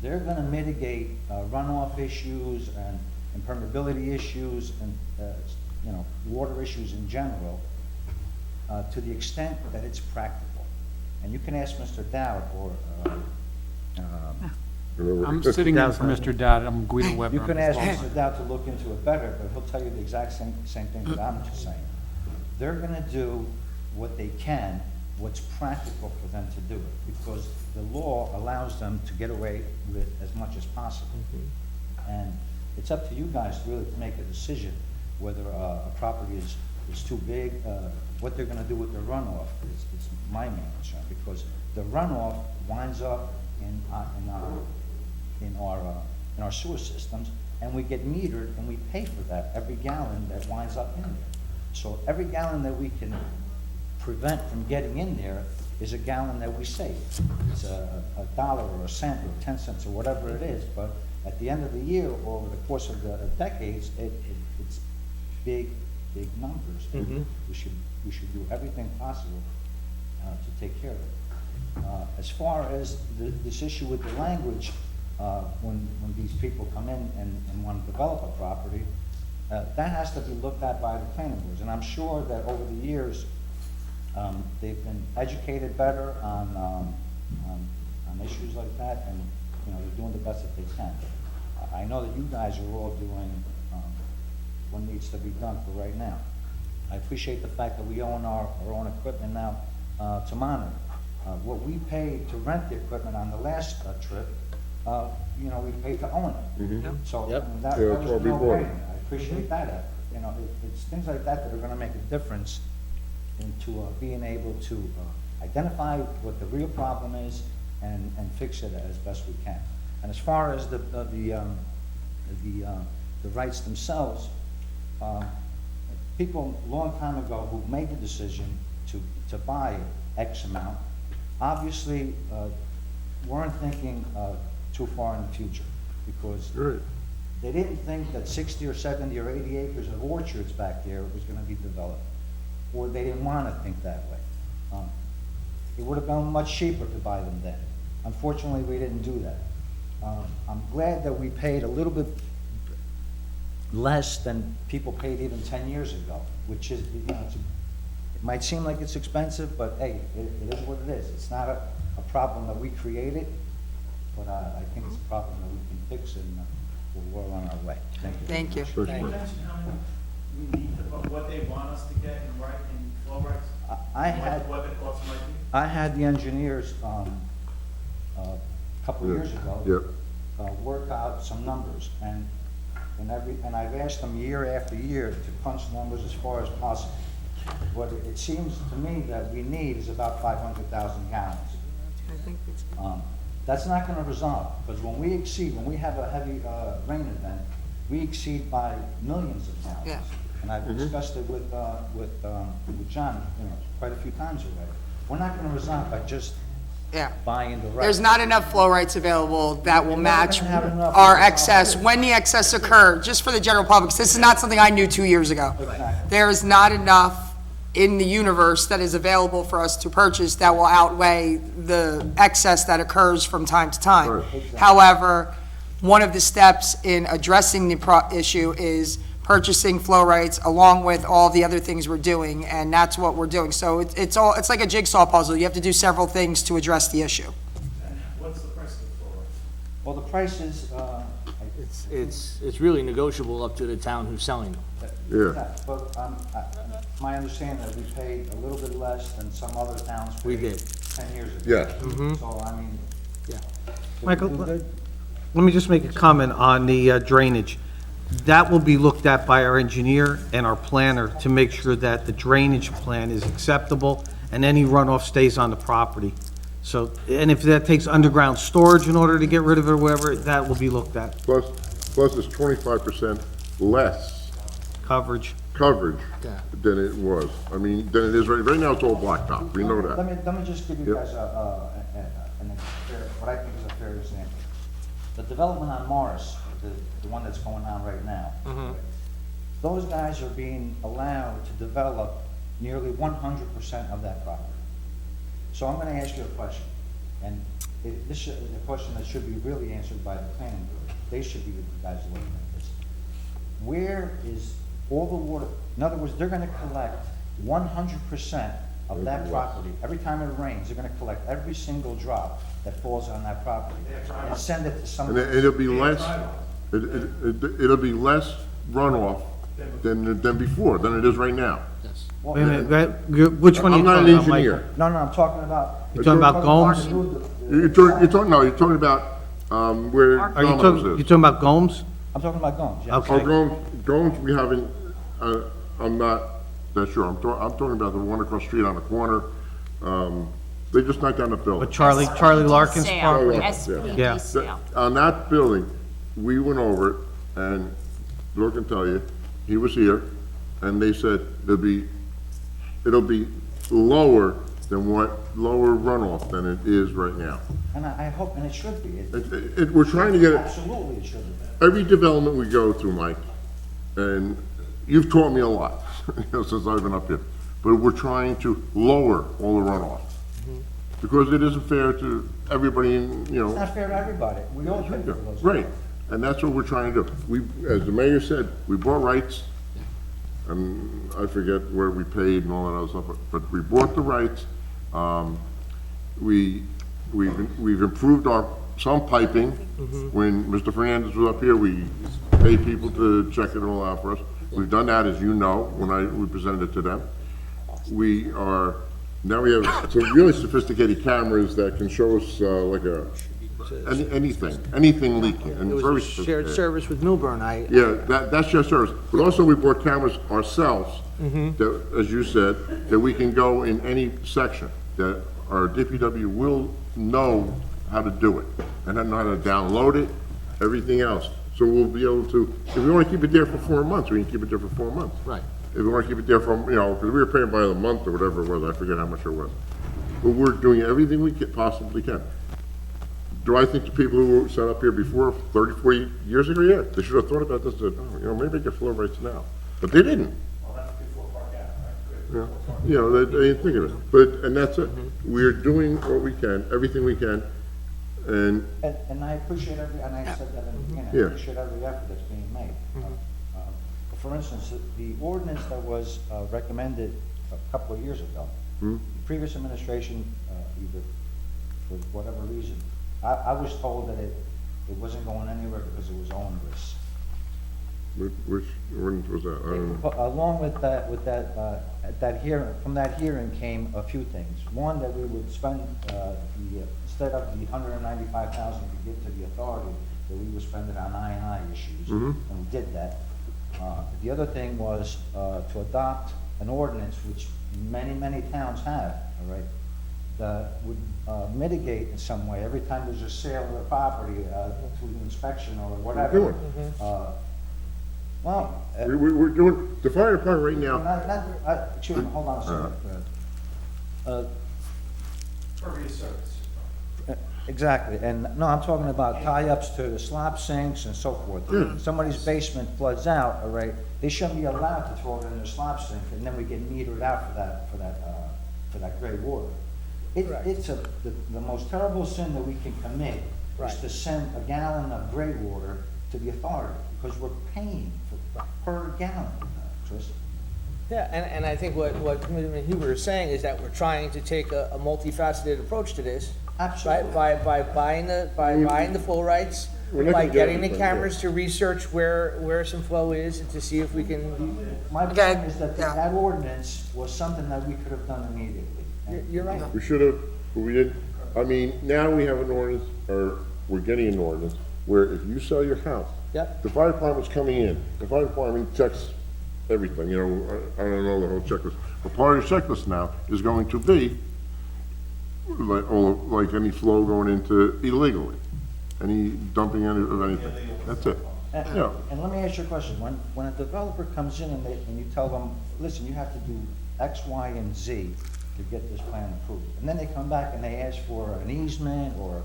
[SPEAKER 14] They're going to mitigate runoff issues and impermeability issues and water issues in general to the extent that it's practical. And you can ask Mr. Dowd or
[SPEAKER 15] I'm sitting in for Mr. Dowd, I'm Guido Weber.
[SPEAKER 14] you
[SPEAKER 15] I'm
[SPEAKER 14] can
[SPEAKER 15] his
[SPEAKER 14] ask
[SPEAKER 15] boss.
[SPEAKER 14] Mr. Dowd to look into it better, but he'll tell you the exact same thing that I'm just saying. They're gonna do what they can, what's practical for them to do it, because the law allows them to get away with as much as possible. And it's up to you guys really to make a decision whether a property is too big, what they're gonna do with the runoff is my main concern, because the runoff winds up in our sewer systems, and we get metered and we pay for that, every gallon that winds up in there. So every gallon that we can prevent from getting in there is a gallon that we save. It's a dollar or a cent or 10 cents or whatever it is, but at the end of the year, or over the course of the decades, it's big numbers. And we should do everything possible to take care of it. As far as this issue with the language, when these people come in and want to develop a property, that has to be looked at by the planning boards. And I'm sure that over the years, they've been educated better on issues like that, and they're doing the best that they can. I know that you guys are all doing what needs to be done for right now. I appreciate the fact that we own our own equipment now to monitor. What we paid to rent the equipment on the last trip, we paid to own it. So that
[SPEAKER 4] Yeah,
[SPEAKER 14] was
[SPEAKER 4] that's what we
[SPEAKER 14] no
[SPEAKER 4] bought.
[SPEAKER 14] brainer. I appreciate that. It's things like that that are going to make a difference into being able to identify what the real problem is and fix it as best we can. And as far as the rights themselves, people a long time ago who made the decision to buy X amount, obviously weren't thinking too far in the future, because they didn't think that 60 or 70 or 80 acres of orchards back there was going to be developed, or they didn't want to think that way. It would have been much cheaper to buy them then. Unfortunately, we didn't do that. I'm glad that we paid a little bit less than people paid even 10 years ago, which is, it might seem like it's expensive, but hey, it is what it is. It's not a problem that we created, but I think it's a problem that we can fix, and we're well on our way. Thank you.
[SPEAKER 1] Thank you.
[SPEAKER 12] Can you mention how many we need to, what they want us to get in flow rights?
[SPEAKER 14] I had
[SPEAKER 12] What the cost might be?
[SPEAKER 14] I had the engineers a couple of years ago.
[SPEAKER 4] Yep.
[SPEAKER 14] Work out some numbers, and I've asked them year after year to punch numbers as far as possible. What it seems to me that we need is about 500,000 gallons. That's not gonna resolve, because when we have a heavy, rain event, we exceed by millions of gallons.
[SPEAKER 1] Yeah.
[SPEAKER 14] And I've discussed it with John, quite a few times already. We're not gonna resolve by just
[SPEAKER 1] Yeah.
[SPEAKER 14] buying the rights.
[SPEAKER 1] There's not enough flow rights available that will
[SPEAKER 14] We're not
[SPEAKER 1] match
[SPEAKER 14] gonna have enough
[SPEAKER 1] our
[SPEAKER 14] to
[SPEAKER 1] excess,
[SPEAKER 14] operate.
[SPEAKER 1] when the excess occurred, just for the general public, 'cause this is not something I knew 2 years ago.
[SPEAKER 14] Exactly.
[SPEAKER 1] There is not enough in the universe that is available for us to purchase that will outweigh the excess that occurs from time to time.
[SPEAKER 4] Right.
[SPEAKER 1] However, one of the steps in addressing the issue is purchasing flow rights along with all the other things we're doing, and that's what we're doing. So it's like a jigsaw puzzle. You have to do several things to address the issue.
[SPEAKER 5] What's the price of the floor?
[SPEAKER 14] Well, the price is,
[SPEAKER 7] It's really negotiable up to the town who's selling them.
[SPEAKER 4] Yeah.
[SPEAKER 14] but, my understanding that we paid a little bit less than some other towns paid.
[SPEAKER 7] We did.
[SPEAKER 14] 10 years ago.
[SPEAKER 4] Yeah.
[SPEAKER 14] So, I mean.
[SPEAKER 13] Michael, let me just make a comment on the drainage. That will be looked at by our engineer and our planner to make sure that the drainage plan is acceptable and any runoff stays on the property. So, and if that takes underground storage in order to get rid of it or whatever, that will be looked at.
[SPEAKER 4] Plus it's 25% less
[SPEAKER 13] Coverage.
[SPEAKER 4] coverage
[SPEAKER 7] Yeah.
[SPEAKER 4] than it was. I mean, than it is right now, it's all blacktop, we know that.
[SPEAKER 14] Let me just give you
[SPEAKER 4] Yep.
[SPEAKER 14] guys what I think is a fair example. The development on Morris, the one that's going on right now. Those guys are being allowed to develop nearly 100% of that property. So I'm gonna ask you a question, and this is a question that should be really answered by the planning board. They should be the guys looking at this. Where is all the water, in other words, they're gonna collect 100% of that property. Every time it rains, they're gonna collect every single drop that falls on that property and send it to
[SPEAKER 4] And
[SPEAKER 14] somebody.
[SPEAKER 4] it'll be less, it'll be less runoff than before, than it is right now.
[SPEAKER 13] Wait a minute, which one are you
[SPEAKER 4] I'm not an
[SPEAKER 13] talking about, Michael?
[SPEAKER 4] engineer.
[SPEAKER 14] No, I'm talking about.
[SPEAKER 13] You're talking about Gomes?
[SPEAKER 4] You're talking about, where
[SPEAKER 13] Are you
[SPEAKER 4] Domino's
[SPEAKER 13] talking,
[SPEAKER 4] is.
[SPEAKER 13] you're talking about Gomes?
[SPEAKER 14] I'm talking about Gomes, yes.
[SPEAKER 13] Okay.
[SPEAKER 4] Oh, Gomes, we haven't, I'm not that sure. I'm talking about the one across the street on the corner. They just knocked down the building.
[SPEAKER 13] With Charlie Larkin's
[SPEAKER 3] Sale,
[SPEAKER 13] property?
[SPEAKER 4] Yeah.
[SPEAKER 3] SPD sale.
[SPEAKER 4] On that building, we went over it, and Lord can tell you, he was here, and they said it'll be lower lower runoff than it is right now.
[SPEAKER 14] And I hope, and it should be.
[SPEAKER 4] We're trying to get it,
[SPEAKER 14] Absolutely, it should be.
[SPEAKER 4] every development we go through, Mike, and you've taught me a lot, since I've been up here, but we're trying to lower all the runoff. Because it isn't fair to everybody,
[SPEAKER 14] It's not fair to everybody. We all pay for those.
[SPEAKER 4] Right, and that's what we're trying to do. We, as the mayor said, we bought rights, and I forget where we paid and all that other stuff, but we bought the rights. We've improved some piping. When Mr. Fernandez was up here, we paid people to check it all out for us. We've done that, as you know, we presented it to them. Now we have some really sophisticated cameras that can show us, anything leaking, and
[SPEAKER 7] It
[SPEAKER 4] very
[SPEAKER 7] was a shared
[SPEAKER 4] sophisticated.
[SPEAKER 7] service with Milburn,
[SPEAKER 4] Yeah, that's shared service. But also, we bought cameras ourselves, that, as you said, that we can go in any section, that our DPW will know how to do it, and know how to download it, everything else. So we'll be able to, if we want to keep it there for 4 months, we can keep it there for 4 months.
[SPEAKER 7] Right.
[SPEAKER 4] If we want to keep it there from, because we were paying by the month or whatever it was, I forget how much it was. But we're doing everything we possibly can. Do I think the people who were set up here before, 30, 40 years ago, yeah, they should have thought about this, maybe they get flow rights now. But they didn't.
[SPEAKER 5] Well, that's before Park Ave, right? Good.
[SPEAKER 4] Yeah, they didn't think of it. But, and that's it. We're doing what we can, everything we can, and
[SPEAKER 14] And I appreciate and I said that in the beginning,
[SPEAKER 4] Yeah.
[SPEAKER 14] I appreciate every effort that's being made. For instance, the ordinance that was recommended a couple of years ago, the previous administration, either for whatever reason, I was told that it wasn't going anywhere because it was onerous.
[SPEAKER 4] Which ordinance was that? I don't know.
[SPEAKER 14] Along with at that hearing, from that hearing came a few things. One, that we would spend, instead of the $195,000 we give to the authority, that we would spend it on I&I issues, and we did that. The other thing was to adopt an ordinance, which many towns have, all right, that would mitigate in some way, every time there's a sale of a property, through inspection or whatever.
[SPEAKER 4] We're doing, the fire department right now,
[SPEAKER 14] Excuse me, hold on a second.
[SPEAKER 5] Pervious surface.
[SPEAKER 14] Exactly, and no, I'm talking about tie-ups to the slop sinks and so forth. Somebody's basement floods out, all right, they shouldn't be allowed to throw it in their slop sink, and then we get metered out for that gray water. It's the most terrible sin that we can commit, is to send a gallon of gray water to the authority, because we're paying per gallon, Chris.
[SPEAKER 7] Yeah, and I think what Committeeman Huber is saying is that we're trying to take a multifaceted approach to this.
[SPEAKER 14] Absolutely.
[SPEAKER 7] Right, by buying the full rights,
[SPEAKER 4] We're not
[SPEAKER 7] by
[SPEAKER 4] gonna get
[SPEAKER 7] getting the
[SPEAKER 4] anything,
[SPEAKER 7] cameras to research where some flow is, and to see if we can,
[SPEAKER 14] My point
[SPEAKER 1] Okay,
[SPEAKER 14] is that
[SPEAKER 1] yeah.
[SPEAKER 14] that ordinance was something that we could have done immediately.
[SPEAKER 7] you're right.
[SPEAKER 4] we should have, but we didn't. I mean, now we have an ordinance, or we're getting an ordinance, where if you sell your house,
[SPEAKER 7] Yep.
[SPEAKER 4] the fire department's coming in, the fire department checks everything, you know, I don't know the whole checklist. But part of the checklist now is going to be, like any flow going into illegally, any dumping of anything, that's it. Yeah.
[SPEAKER 14] And let me ask you a question. When a developer comes in and you tell them, listen, you have to do X, Y, and Z to get this plan approved, and then they come back and they ask for an easement or,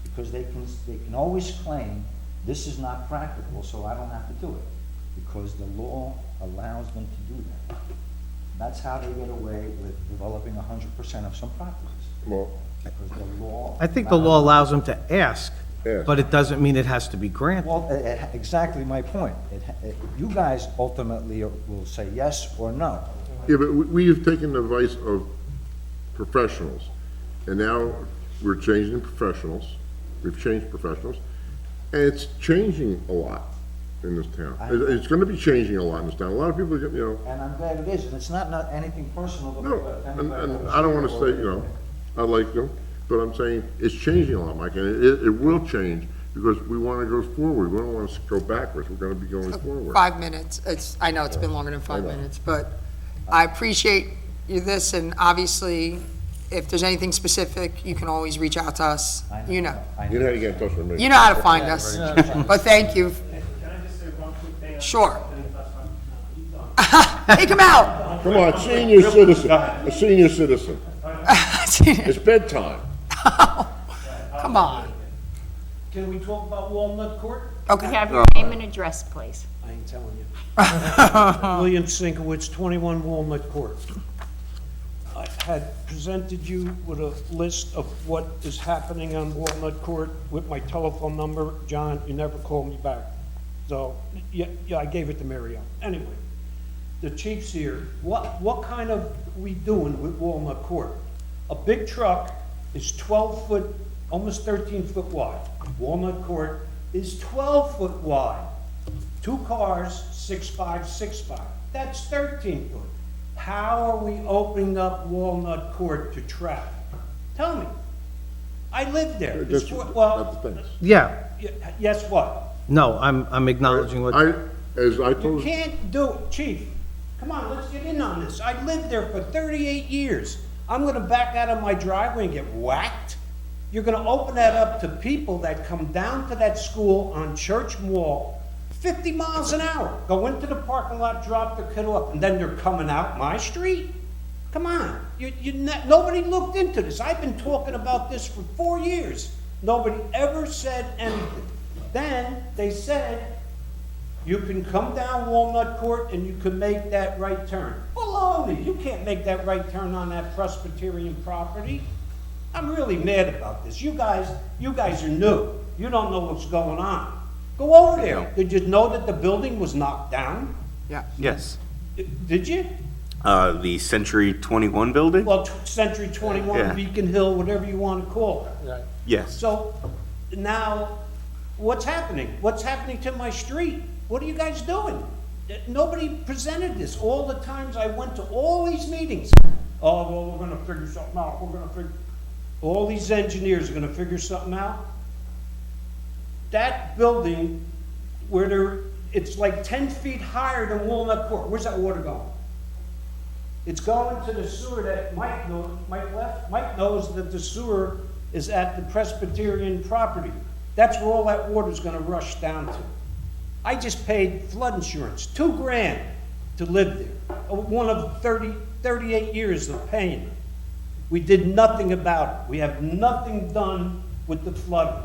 [SPEAKER 14] because they can always claim, this is not practical, so I don't have to do it, because the law allows them to do that. That's how they get away with developing 100% of some properties,
[SPEAKER 4] Well,
[SPEAKER 14] because the law.
[SPEAKER 13] I think the law allows them to ask,
[SPEAKER 4] Ask.
[SPEAKER 13] but it doesn't mean it has to be granted.
[SPEAKER 14] Well, exactly my point. You guys ultimately will say yes or no.
[SPEAKER 4] yeah, but we have taken the advice of professionals, and now we're changing professionals, we've changed professionals, and it's changing a lot in this town. It's gonna be changing a lot in this town. A lot of people, you know,
[SPEAKER 14] And I'm glad it is, and it's not anything personal.
[SPEAKER 4] no, and I don't wanna say, you know, I like them, but I'm saying it's changing a lot, Mike, and it will change, because we wanna go forward, we don't wanna go backwards, we're gonna be going forward.
[SPEAKER 1] 5 minutes. I know it's been longer than 5 minutes, but I appreciate you this, and obviously, if there's anything specific, you can always reach out to us. You know.
[SPEAKER 4] You know how to get in touch with me.
[SPEAKER 1] You know how to find us. But thank you.
[SPEAKER 5] Can I just say one quick thing?
[SPEAKER 1] Sure. Take him out.
[SPEAKER 4] Come on, senior citizen, a senior citizen. It's bedtime.
[SPEAKER 1] Come on.
[SPEAKER 16] Can we talk about Walnut Court?
[SPEAKER 1] Okay.
[SPEAKER 3] Have your name and address, please.
[SPEAKER 16] I ain't telling you. William Sinkowitz, 21 Walnut Court. I had presented you with a list of what is happening on Walnut Court with my telephone number. John, you never called me back. So, yeah, I gave it to Mary Ellen. Anyway, the chief's here. What kind of we doing with Walnut Court? A big truck is 12 foot, almost 13 foot wide. Walnut Court is 12 foot wide. 2 cars, 6'5", 6'5". That's 13 foot. How are we opening up Walnut Court to traffic? Tell me. I live there. It's
[SPEAKER 4] That's the thing.
[SPEAKER 13] Yeah,
[SPEAKER 16] yes, what?
[SPEAKER 13] no, I'm acknowledging what,
[SPEAKER 4] As I
[SPEAKER 16] You
[SPEAKER 4] told,
[SPEAKER 16] can't do it, chief. Come on, let's get in on this. I lived there for 38 years. I'm gonna back out of my driveway and get whacked? You're gonna open that up to people that come down to that school on Church Mall, 50 miles an hour, go into the parking lot, drop their kid off, and then they're coming out my street? Come on, nobody looked into this. I've been talking about this for 4 years. Nobody ever said anything. Then they said, you can come down Walnut Court and you can make that right turn. Baloney, you can't make that right turn on that Presbyterian property. I'm really mad about this. You guys are new. You don't know what's going on. Go over there. Did you know that the building was knocked down?
[SPEAKER 1] Yeah.
[SPEAKER 6] Yes.
[SPEAKER 16] Did you?
[SPEAKER 6] The Century 21 building?
[SPEAKER 16] Well, Century 21,
[SPEAKER 6] Yeah.
[SPEAKER 16] Beacon Hill, whatever you want to call it.
[SPEAKER 6] Yes.
[SPEAKER 16] So now, what's happening? What's happening to my street? What are you guys doing? Nobody presented this. All the times I went to all these meetings, oh, well, we're gonna figure something out, all these engineers are gonna figure something out. That building, it's like 10 feet higher than Walnut Court, where's that water going? It's going to the sewer that Mike knows that the sewer is at the Presbyterian property. That's where all that water's gonna rush down to. I just paid flood insurance, $2,000 to live there. One of 38 years of paying. We did nothing about it. We have nothing done with the flooding.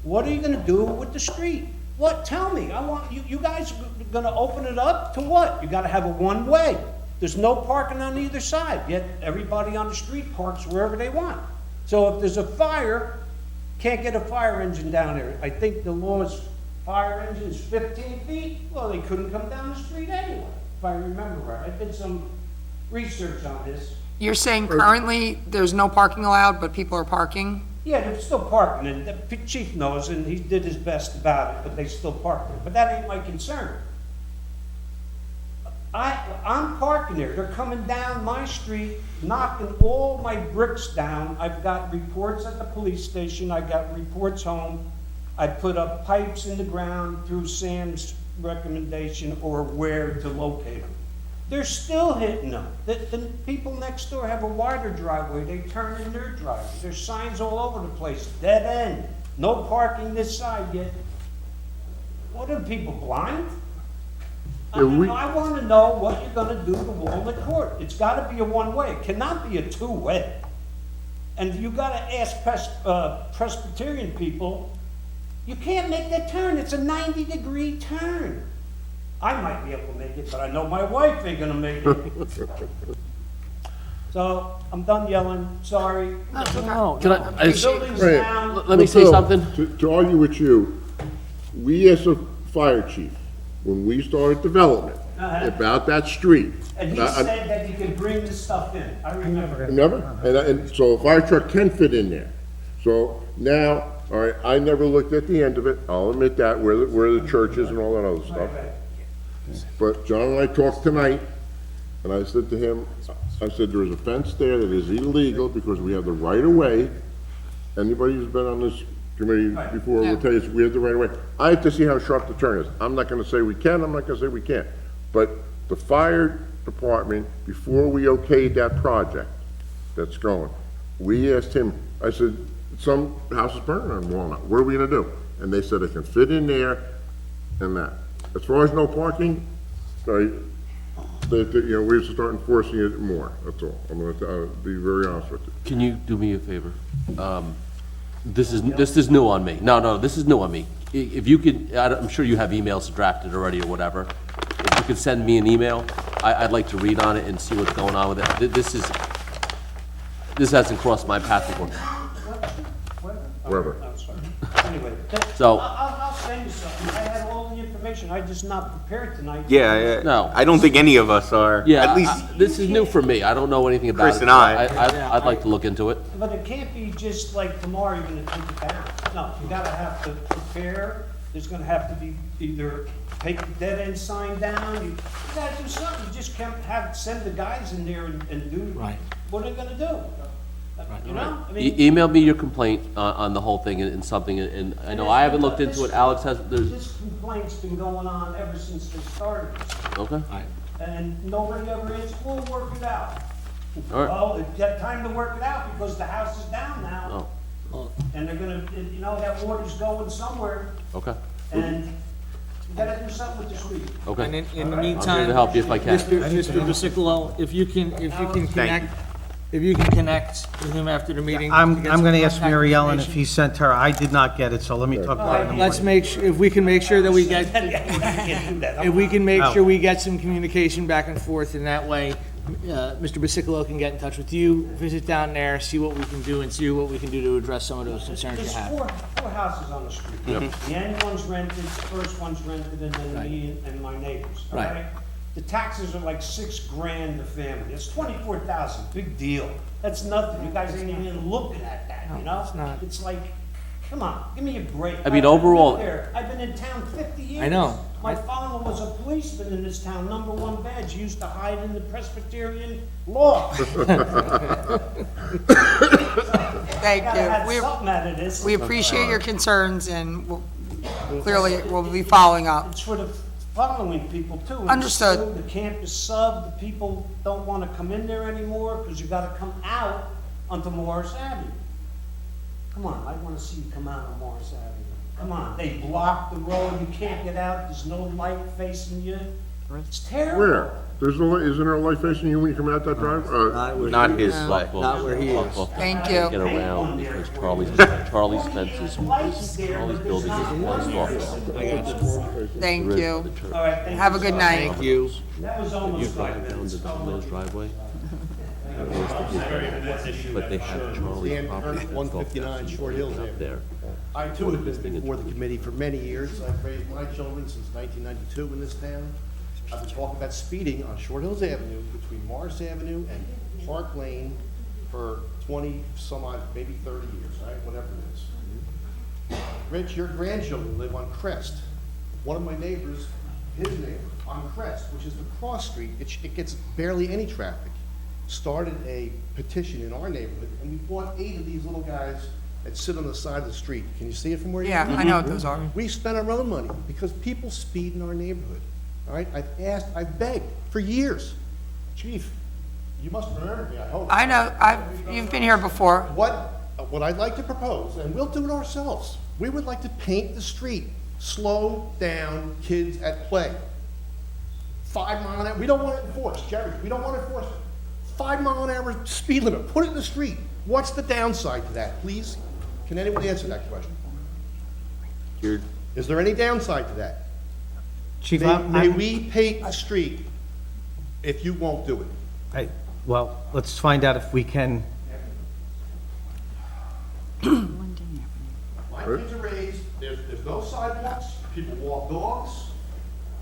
[SPEAKER 16] What are you gonna do with the street? What? Tell me. I want you guys are gonna open it up to what? You gotta have a one-way. There's no parking on either side, yet everybody on the street parks wherever they want. So if there's a fire, can't get a fire engine down there. I think the law is fire engines 15 feet. Well, they couldn't come down the street anyway, if I remember right. I did some research on this.
[SPEAKER 1] You're saying currently there's no parking allowed, but people are parking?
[SPEAKER 16] Yeah, they're still parking, and the chief knows, and he did his best about it, but they still park there. But that ain't my concern. I'm parking there. They're coming down my street, knocking all my bricks down. I've got reports at the police station. I got reports home. I put up pipes in the ground through Sam's recommendation or where to locate them. They're still hitting them. The people next door have a wider driveway. They turn in their driveway. There's signs all over the place. Dead end. No parking this side yet. What are people blind? I want to know what you're going to do to Walnut Court. It's got to be a one-way. It cannot be a two-way. And you got to ask Presbyterian people, you can't make that turn. It's a 90-degree turn. I might be able to make it, but I know my wife ain't going to make it. So I'm done yelling. Sorry.
[SPEAKER 7] No,
[SPEAKER 10] Can I,
[SPEAKER 16] The building's
[SPEAKER 4] Right.
[SPEAKER 16] down.
[SPEAKER 10] let me say something.
[SPEAKER 4] To argue with you, we as a fire chief, when we started development about that street.
[SPEAKER 16] And he said that he could bring this stuff in. I remember.
[SPEAKER 4] Remember? And so a fire truck can fit in there. So now, all right, I never looked at the end of it, I'll admit that, where the church is and all that other stuff. But John and I talked tonight, and I said to him, I said, there is a fence there that is illegal because we have the right of way. Anybody who's been on this committee before will tell you we have the right of way. I have to see how sharp the turn is. I'm not gonna say we can, I'm not gonna say we can't. But the fire department, before we okayed that project that's going, we asked him, I said, some houses burning on Walnut, what are we gonna do? And they said it can fit in there and that. As far as no parking, right, we have to start enforcing it more, that's all. I'm gonna be very honest with you.
[SPEAKER 10] Can you do me a favor? This is new on me. No, this is new on me. If you could, I'm sure you have emails drafted already or whatever. If you could send me an email, I'd like to read on it and see what's going on with it. This hasn't crossed my path before.
[SPEAKER 4] Wherever.
[SPEAKER 16] I'm sorry. Anyway,
[SPEAKER 10] So-
[SPEAKER 16] I'll send you something. I had all the information. I'm just not prepared tonight.
[SPEAKER 6] Yeah,
[SPEAKER 10] No.
[SPEAKER 6] I don't think any of us are.
[SPEAKER 10] Yeah,
[SPEAKER 6] At least,
[SPEAKER 10] this is new for me. I don't know anything about it.
[SPEAKER 6] Chris and I.
[SPEAKER 10] I'd like to look into it.
[SPEAKER 16] But it can't be just like tomorrow you're gonna take it down. No, you gotta have to prepare. There's gonna have to be either take the dead end sign down. You gotta do something. You just can't send the guys in there and do.
[SPEAKER 7] Right.
[SPEAKER 16] What are they gonna do? You know? I mean,
[SPEAKER 10] Email me your complaint on the whole thing and something, and I know I haven't looked into it. Alex has,
[SPEAKER 16] this complaint's been going on ever since they started.
[SPEAKER 10] okay.
[SPEAKER 16] And nobody ever answered, we'll work it out.
[SPEAKER 10] All right.
[SPEAKER 16] Well, it's got time to work it out because the house is down now.
[SPEAKER 10] Oh,
[SPEAKER 16] And they're gonna, that water's going somewhere,
[SPEAKER 10] okay,
[SPEAKER 16] and you gotta do something with the street.
[SPEAKER 10] okay.
[SPEAKER 7] And in the
[SPEAKER 10] I'm here
[SPEAKER 7] meantime,
[SPEAKER 10] to help you if I can.
[SPEAKER 7] Mr. Bisicholo, if you can connect with him after the meeting.
[SPEAKER 13] I'm
[SPEAKER 7] to get
[SPEAKER 13] going
[SPEAKER 7] some
[SPEAKER 13] to ask
[SPEAKER 7] contact
[SPEAKER 13] Mary Ellen if
[SPEAKER 7] information.
[SPEAKER 13] he sent her. I did not get it, so let me talk about it in the
[SPEAKER 7] Let's
[SPEAKER 13] morning.
[SPEAKER 7] make sure, if we can make sure that we get,
[SPEAKER 16] Can't do that.
[SPEAKER 7] if we can make
[SPEAKER 13] No.
[SPEAKER 7] sure we get some communication back and forth, and that way, Mr. Bisicholo can get in touch with you, visit down there, see what we can do, and see what we can do to address some of those concerns you
[SPEAKER 16] There's
[SPEAKER 7] have.
[SPEAKER 16] four houses on the street. The end one's rented, the first one's rented, and then me and my neighbors, all
[SPEAKER 7] Right.
[SPEAKER 16] right? The taxes are like $6,000 a family. It's 24,000, big deal. That's nothing. You guys ain't even looking at that, you know?
[SPEAKER 7] it's not.
[SPEAKER 16] It's like, Come on, give me a break.
[SPEAKER 10] I mean,
[SPEAKER 16] I've
[SPEAKER 10] overall-
[SPEAKER 16] lived there. I've been in town 50 years.
[SPEAKER 7] I know.
[SPEAKER 16] My father was a policeman in this town, #1 badge. He used to hide in the Presbyterian loft.
[SPEAKER 1] Thank
[SPEAKER 16] Gotta have
[SPEAKER 1] you.
[SPEAKER 16] something out of this.
[SPEAKER 1] We appreciate your concerns, and clearly, we'll be following up.
[SPEAKER 16] It's for the following people too. And
[SPEAKER 1] Understood.
[SPEAKER 16] so The campus sub, the people don't want to come in there anymore because you got to come out onto Morris Avenue. Come on, I want to see you come out on Morris Avenue. Come on, they block the road, you can't get out, there's no light facing you. It's terrible.
[SPEAKER 4] Where? There's no, isn't there a light facing you when you come out that drive?
[SPEAKER 10] Not his light.
[SPEAKER 7] Not where he is.
[SPEAKER 1] Thank you.
[SPEAKER 10] Get around because Charlie's fences, Charlie's building is closed off.
[SPEAKER 1] Thank you.
[SPEAKER 16] All right, thank
[SPEAKER 1] Have a
[SPEAKER 16] you
[SPEAKER 1] good
[SPEAKER 16] so
[SPEAKER 1] night.
[SPEAKER 16] much.
[SPEAKER 7] You.
[SPEAKER 16] That was almost five
[SPEAKER 10] Down
[SPEAKER 16] minutes.
[SPEAKER 10] the Domino's driveway. But they have Charlie's property.
[SPEAKER 2] 159 Short Hills
[SPEAKER 10] up there.
[SPEAKER 2] I too have been before the committee for many years. I've raised my children since 1992 in this town. I've been talking about speeding on Short Hills Avenue between Morris Avenue and Park Lane for 20 some odd, maybe 30 years, right? Whatever it is. Rich, your grandchildren live on Crest. One of my neighbors, his neighbor, on Crest, which is the cross street, it gets barely any traffic, started a petition in our neighborhood, and we bought 8 of these little guys that sit on the side of the street. Can you see it from where you are?
[SPEAKER 1] Yeah, I know what those are.
[SPEAKER 2] We spent our own money because people speed in our neighborhood. All right, I've begged for years. Chief, you must remember me, I hope.
[SPEAKER 1] I know, you've been here before.
[SPEAKER 2] What I'd like to propose, and we'll do it ourselves, we would like to paint the street, slow down kids at play. 5 mile an hour, we don't want it enforced, Jerry, we don't want it enforced. 5 mile an hour speed limit, put it in the street. What's the downside to that, please? Can anyone answer that question? Is there any downside to that?
[SPEAKER 13] Chief,
[SPEAKER 2] May we paint the street if you won't do it?
[SPEAKER 13] Well, let's find out if we can.
[SPEAKER 2] My kids are raised, there's no sidewalks, people walk dogs,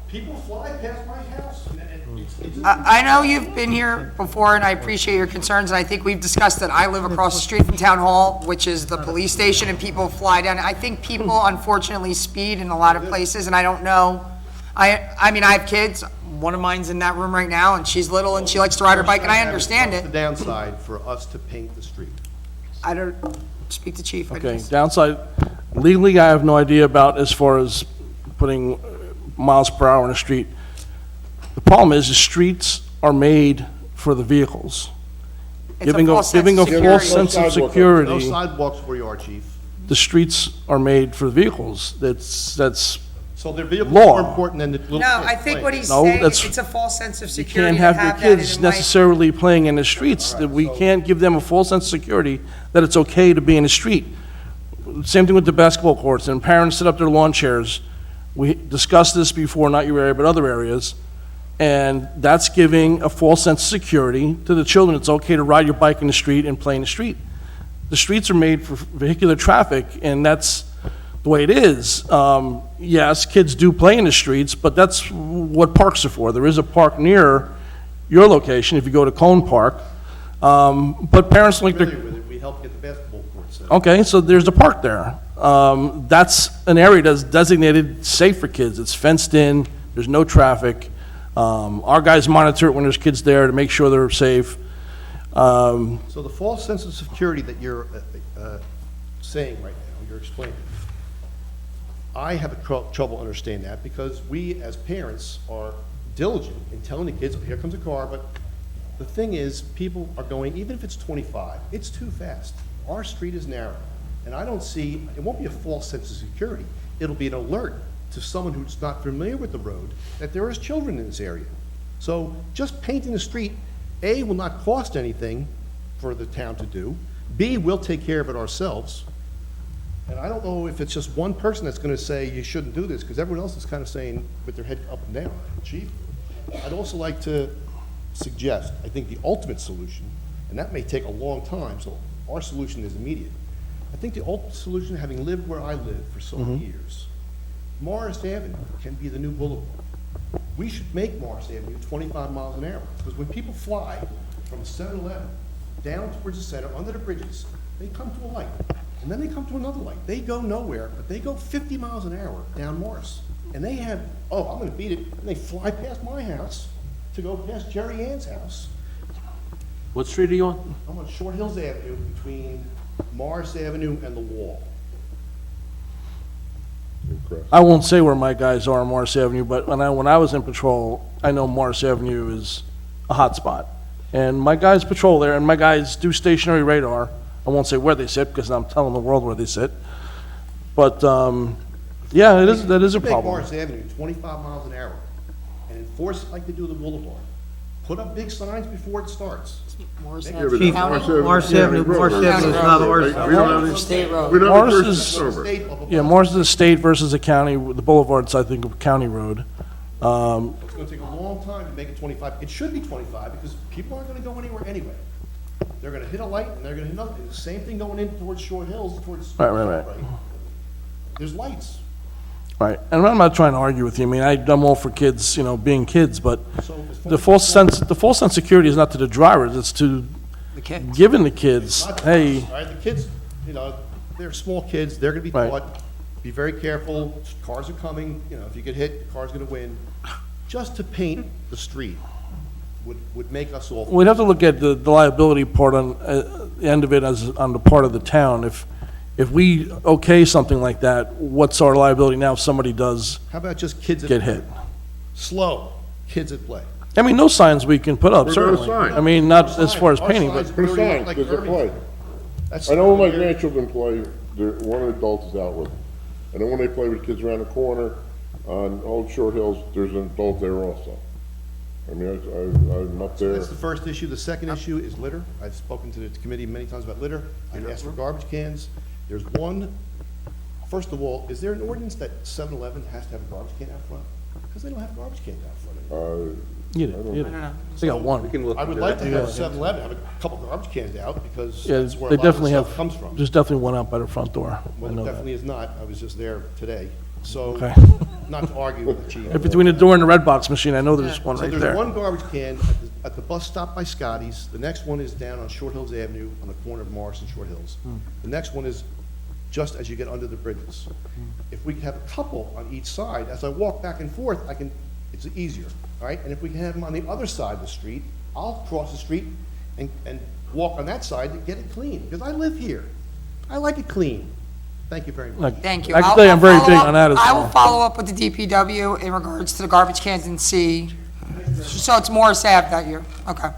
[SPEAKER 2] people fly past my house. and it's-
[SPEAKER 1] I know you've been here before, and I appreciate your concerns, and I think we've discussed that I live across the street from Town Hall, which is the police station, and people fly down. I think people unfortunately speed in a lot of places, and I don't know. I mean, I have kids. One of mine's in that room right now, and she's little, and she likes to ride her bike, and I understand
[SPEAKER 2] What's
[SPEAKER 1] it.
[SPEAKER 2] the downside for us to paint the street?
[SPEAKER 1] I don't, speak to Chief. I
[SPEAKER 9] Okay,
[SPEAKER 1] just-
[SPEAKER 9] downside, legally, I have no idea about as far as putting miles per hour in the street. The problem is, the streets are made for the vehicles.
[SPEAKER 1] It's a
[SPEAKER 9] Giving
[SPEAKER 1] false sense of
[SPEAKER 9] a
[SPEAKER 1] security.
[SPEAKER 9] false sense of
[SPEAKER 2] No
[SPEAKER 9] security,
[SPEAKER 2] sidewalks where you are, chief.
[SPEAKER 9] the streets are made for the vehicles. That's,
[SPEAKER 2] So their vehicles
[SPEAKER 9] Law.
[SPEAKER 2] are more important than the little
[SPEAKER 1] No,
[SPEAKER 2] kids
[SPEAKER 1] I think what
[SPEAKER 2] playing.
[SPEAKER 1] he's
[SPEAKER 9] No,
[SPEAKER 1] saying,
[SPEAKER 9] that's-
[SPEAKER 1] it's a false sense of
[SPEAKER 9] you
[SPEAKER 1] security
[SPEAKER 9] can't
[SPEAKER 1] to
[SPEAKER 9] have your
[SPEAKER 1] that, and
[SPEAKER 9] kids
[SPEAKER 1] it might-
[SPEAKER 9] necessarily playing in the streets, that we can't give them a false sense of security that it's okay to be in the street. Same thing with the basketball courts, and parents sit up their lawn chairs. We discussed this before, not your area, but other areas, and that's giving a false sense of security to the children. It's okay to ride your bike in the street and play in the street. The streets are made for vehicular traffic, and that's the way it is. Yes, kids do play in the streets, but that's what parks are for. There is a park near your location, if you go to Cone Park, but parents like their...
[SPEAKER 2] Familiar with it, we helped get the basketball court set up.
[SPEAKER 9] Okay, so there's a park there. That's an area that's designated safe for kids. It's fenced in, there's no traffic. Our guys monitor it when there's kids there to make sure they're safe.
[SPEAKER 2] So the false sense of security that you're saying right now, you're explaining, I have trouble understanding that because we as parents are diligent in telling the kids, here comes a car, but the thing is, people are going, even if it's 25, it's too fast. Our street is narrow, and I don't see, it won't be a false sense of security. It'll be an alert to someone who's not familiar with the road that there is children in this area. So just painting the street, A, will not cost anything for the town to do. B, we'll take care of it ourselves. And I don't know if it's just one person that's gonna say you shouldn't do this, because everyone else is kind of saying with their head up and down. Chief, I'd also like to suggest, I think the ultimate solution, and that may take a long time, so our solution is immediate. I think the ultimate solution, having lived where I lived for so many years, Morris Avenue can be the new boulevard. We should make Morris Avenue 25 miles an hour, because when people fly from 7-Eleven down towards the center, under the bridges, they come to a light.
[SPEAKER 17] and then they come to another light. They go nowhere, but they go 50 miles an hour down Morris. And they have, oh, I'm gonna beat it, and they fly past my house to go past Jerry Ann's house.
[SPEAKER 10] What street are you on?
[SPEAKER 17] I'm on Short Hills Avenue between Morris Avenue and the wall.
[SPEAKER 9] I won't say where my guys are on Morris Avenue, but when I was in patrol, I know Morris Avenue is a hot spot. And my guys patrol there, and my guys do stationary radar. I won't say where they sit, because I'm telling the world where they sit. But, yeah, that is a
[SPEAKER 17] Make
[SPEAKER 9] problem.
[SPEAKER 17] Morris Avenue 25 miles an hour and enforce it like they do the Boulevard. Put up big signs before it starts.
[SPEAKER 1] Morris
[SPEAKER 17] Make
[SPEAKER 1] Avenue.
[SPEAKER 17] it-
[SPEAKER 13] Chief, Morris Avenue is not ours.
[SPEAKER 4] We don't have-
[SPEAKER 1] State road.
[SPEAKER 4] we don't have
[SPEAKER 9] Morris
[SPEAKER 4] the
[SPEAKER 9] is-
[SPEAKER 4] first over.
[SPEAKER 17] State of a-
[SPEAKER 9] Yeah, Morris is a state versus a county. The Boulevard's, I think, a county road.
[SPEAKER 17] It's gonna take a long time to make it 25. It should be 25 because people aren't gonna go anywhere anyway. They're gonna hit a light and they're gonna hit another. The same thing going in towards Short Hills, towards.
[SPEAKER 9] Right.
[SPEAKER 17] There's lights.
[SPEAKER 9] Right, and I'm not trying to argue with you. I mean, I'm all for kids, being kids, but
[SPEAKER 17] So as far
[SPEAKER 9] the false sense of security is not to the drivers, it's to
[SPEAKER 1] The kids.
[SPEAKER 9] giving the kids,
[SPEAKER 17] Not to
[SPEAKER 9] hey,
[SPEAKER 17] us, all right? The kids, they're small kids, they're gonna be
[SPEAKER 9] Right.
[SPEAKER 17] taught, be very careful, cars are coming, if you get hit, the car's gonna win. Just to paint the street would make us all.
[SPEAKER 9] we'd have to look at the liability part on, the end of it as, on the part of the town. If we okay something like that, what's our liability now if somebody does
[SPEAKER 17] How about just kids at
[SPEAKER 9] get
[SPEAKER 17] play?
[SPEAKER 9] hit?
[SPEAKER 17] Slow, kids at play.
[SPEAKER 9] I mean, no signs we can put up,
[SPEAKER 4] We're gonna
[SPEAKER 9] certainly.
[SPEAKER 4] sign.
[SPEAKER 9] I mean, not as far as
[SPEAKER 17] Our
[SPEAKER 9] painting,
[SPEAKER 17] signs
[SPEAKER 9] but,
[SPEAKER 4] Put a
[SPEAKER 17] literally
[SPEAKER 4] sign,
[SPEAKER 17] look like
[SPEAKER 4] there's a play.
[SPEAKER 17] Irvington. That's-
[SPEAKER 4] I know when my grandchildren play, one adult is out with them. And then when they play with kids around the corner on Old Short Hills, there's an adult there also. I mean, I'm up there.
[SPEAKER 17] That's the first issue. The second issue is litter. I've spoken to the committee many times about litter. I've asked for garbage cans. There's one, first of all, is there an ordinance that 7-Eleven has to have a garbage can out front? Because they don't have garbage cans out front anymore.
[SPEAKER 9] they got one.
[SPEAKER 17] I would like to have 7-Eleven have a couple garbage cans out because
[SPEAKER 9] Yeah,
[SPEAKER 17] that's where
[SPEAKER 9] they
[SPEAKER 17] a lot of the
[SPEAKER 9] definitely
[SPEAKER 17] stuff
[SPEAKER 9] have,
[SPEAKER 17] comes from.
[SPEAKER 9] there's definitely one out by the front door. I
[SPEAKER 17] Well,
[SPEAKER 9] know
[SPEAKER 17] it
[SPEAKER 9] that.
[SPEAKER 17] definitely is not. I was just there today. So,
[SPEAKER 9] Okay.
[SPEAKER 17] not to argue with the chief.
[SPEAKER 9] Between the door and the red box machine, I know there's one
[SPEAKER 17] So
[SPEAKER 9] right
[SPEAKER 17] there's
[SPEAKER 9] there.
[SPEAKER 17] one garbage can at the bus stop by Scotty's. The next one is down on Short Hills Avenue on the corner of Morris and Short Hills. The next one is just as you get under the bridges. If we could have a couple on each side, as I walk back and forth, it's easier, all right? And if we can have them on the other side of the street, I'll cross the street and walk on that side to get it clean, because I live here. I like it clean. Thank you very much.
[SPEAKER 9] Look,
[SPEAKER 1] Thank you.
[SPEAKER 9] I can
[SPEAKER 1] I'll-
[SPEAKER 9] tell you I'm
[SPEAKER 1] I'll
[SPEAKER 9] very
[SPEAKER 1] follow
[SPEAKER 9] big
[SPEAKER 1] up-
[SPEAKER 9] on that as
[SPEAKER 1] I will
[SPEAKER 9] well.
[SPEAKER 1] follow up with the DPW in regards to the garbage cans and see, so it's Morris Ave that year, okay.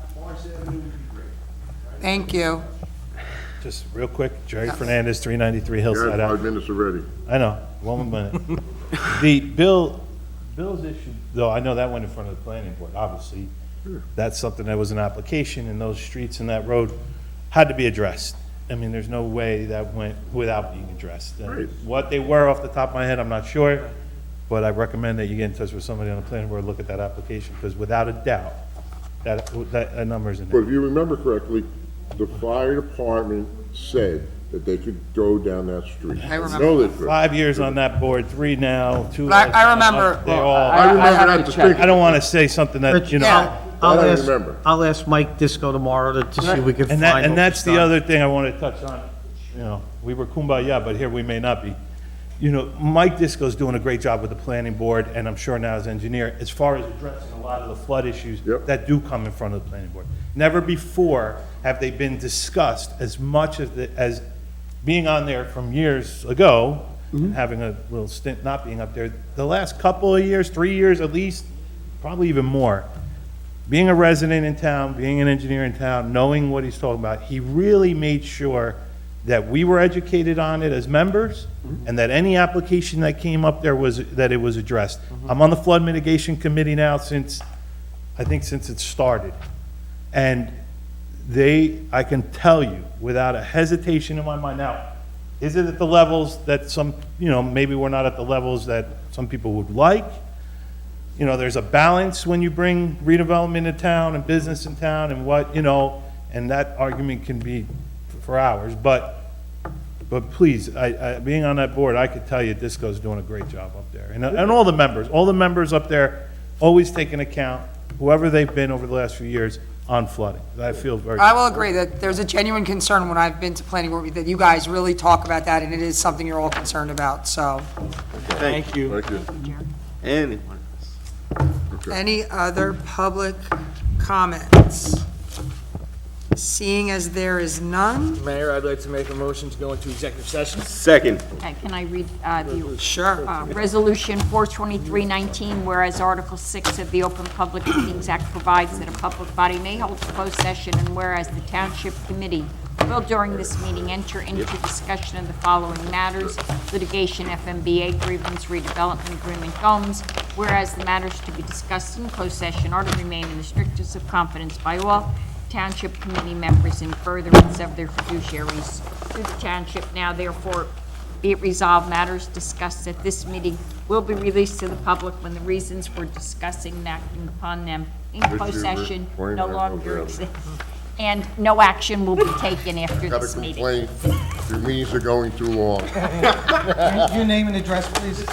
[SPEAKER 1] Thank you.
[SPEAKER 12] Just real quick, Jerry Fernandez, 393
[SPEAKER 4] You had
[SPEAKER 12] Hillside
[SPEAKER 4] 5
[SPEAKER 12] Avenue.
[SPEAKER 4] minutes already.
[SPEAKER 12] I know, 1 minute. The Bill's issue, though, I know that went in front of the planning board, obviously. That's something that was an application, and those streets and that road had to be addressed. I mean, there's no way that went without being addressed. And
[SPEAKER 4] Right.
[SPEAKER 12] what they were off the top of my head, I'm not sure, but I recommend that you get in touch with somebody on the planning board, look at that application, because without a doubt, that number's in
[SPEAKER 4] But
[SPEAKER 12] there.
[SPEAKER 4] if you remember correctly, the fire department said that they could go down that street.
[SPEAKER 1] I remember.
[SPEAKER 4] No, they could.
[SPEAKER 12] 5 years on that board, 3 now, 2.
[SPEAKER 1] But I remember-
[SPEAKER 12] They all.
[SPEAKER 4] I remember that distinctly.
[SPEAKER 12] I don't want to say something that,
[SPEAKER 13] Rich,
[SPEAKER 12] you know.
[SPEAKER 1] Yeah.
[SPEAKER 13] I'll
[SPEAKER 4] That I
[SPEAKER 13] ask,
[SPEAKER 4] remember.
[SPEAKER 13] I'll ask Mike Disco tomorrow to see if we can find.
[SPEAKER 12] And
[SPEAKER 13] what
[SPEAKER 12] that's
[SPEAKER 13] was
[SPEAKER 12] the
[SPEAKER 13] done.
[SPEAKER 12] other thing I want to touch on. You know, we were kumbaya, but here we may not be. You know, Mike Disco's doing a great job with the planning board, and I'm sure now as engineer, as far as addressing a lot of the flood issues
[SPEAKER 4] Yep.
[SPEAKER 12] that do come in front of the planning board. Never before have they been discussed as much as being on there from years ago, and having a little stint not being up there. The last couple of years, 3 years at least, probably even more, being a resident in town, being an engineer in town, knowing what he's talking about, he really made sure that we were educated on it as members, and that any application that came up there that it was addressed. I'm on the flood mitigation committee now since it started. And I can tell you, without a hesitation in my mind, now, is it at the levels that maybe we're not at the levels that some people would like? You know, there's a balance when you bring redevelopment in town and business in town and and that argument can be for hours, but please, being on that board, I could tell you Disco's doing a great job up there. And all the members up there always take into account, whoever they've been over the last few years, on flooding. I feel very.
[SPEAKER 1] I will agree that there's a genuine concern when I've been to planning board, that you guys really talk about that, and it is something you're all concerned about, so.
[SPEAKER 7] Thank you.
[SPEAKER 4] Thank you.
[SPEAKER 6] Anyone?
[SPEAKER 1] Any other public comments? Seeing as there is none,
[SPEAKER 7] Mayor, I'd like to make a motion to go into executive session.
[SPEAKER 6] Second.
[SPEAKER 3] Okay, can I read the
[SPEAKER 1] sure.
[SPEAKER 3] Resolution 42319, whereas Article 6 of the Open Public Meetings Act provides that a public body may hold a closed session, and whereas the Township Committee will during this meeting enter into discussion of the following matters: litigation, FMBA grievance, redevelopment agreement, GOMS, whereas the matters to be discussed in closed session are to remain in the strictest of confidence by all Township Committee members in furtherance of their fiduciaries to the Township. Now therefore be it resolved, matters discussed at this meeting will be released to the public when the reasons for discussing and acting upon them in closed session no longer exist, and no action will be taken after
[SPEAKER 4] Got a
[SPEAKER 3] this meeting.
[SPEAKER 4] complaint, your meetings are going too long.
[SPEAKER 13] Your name and address, please?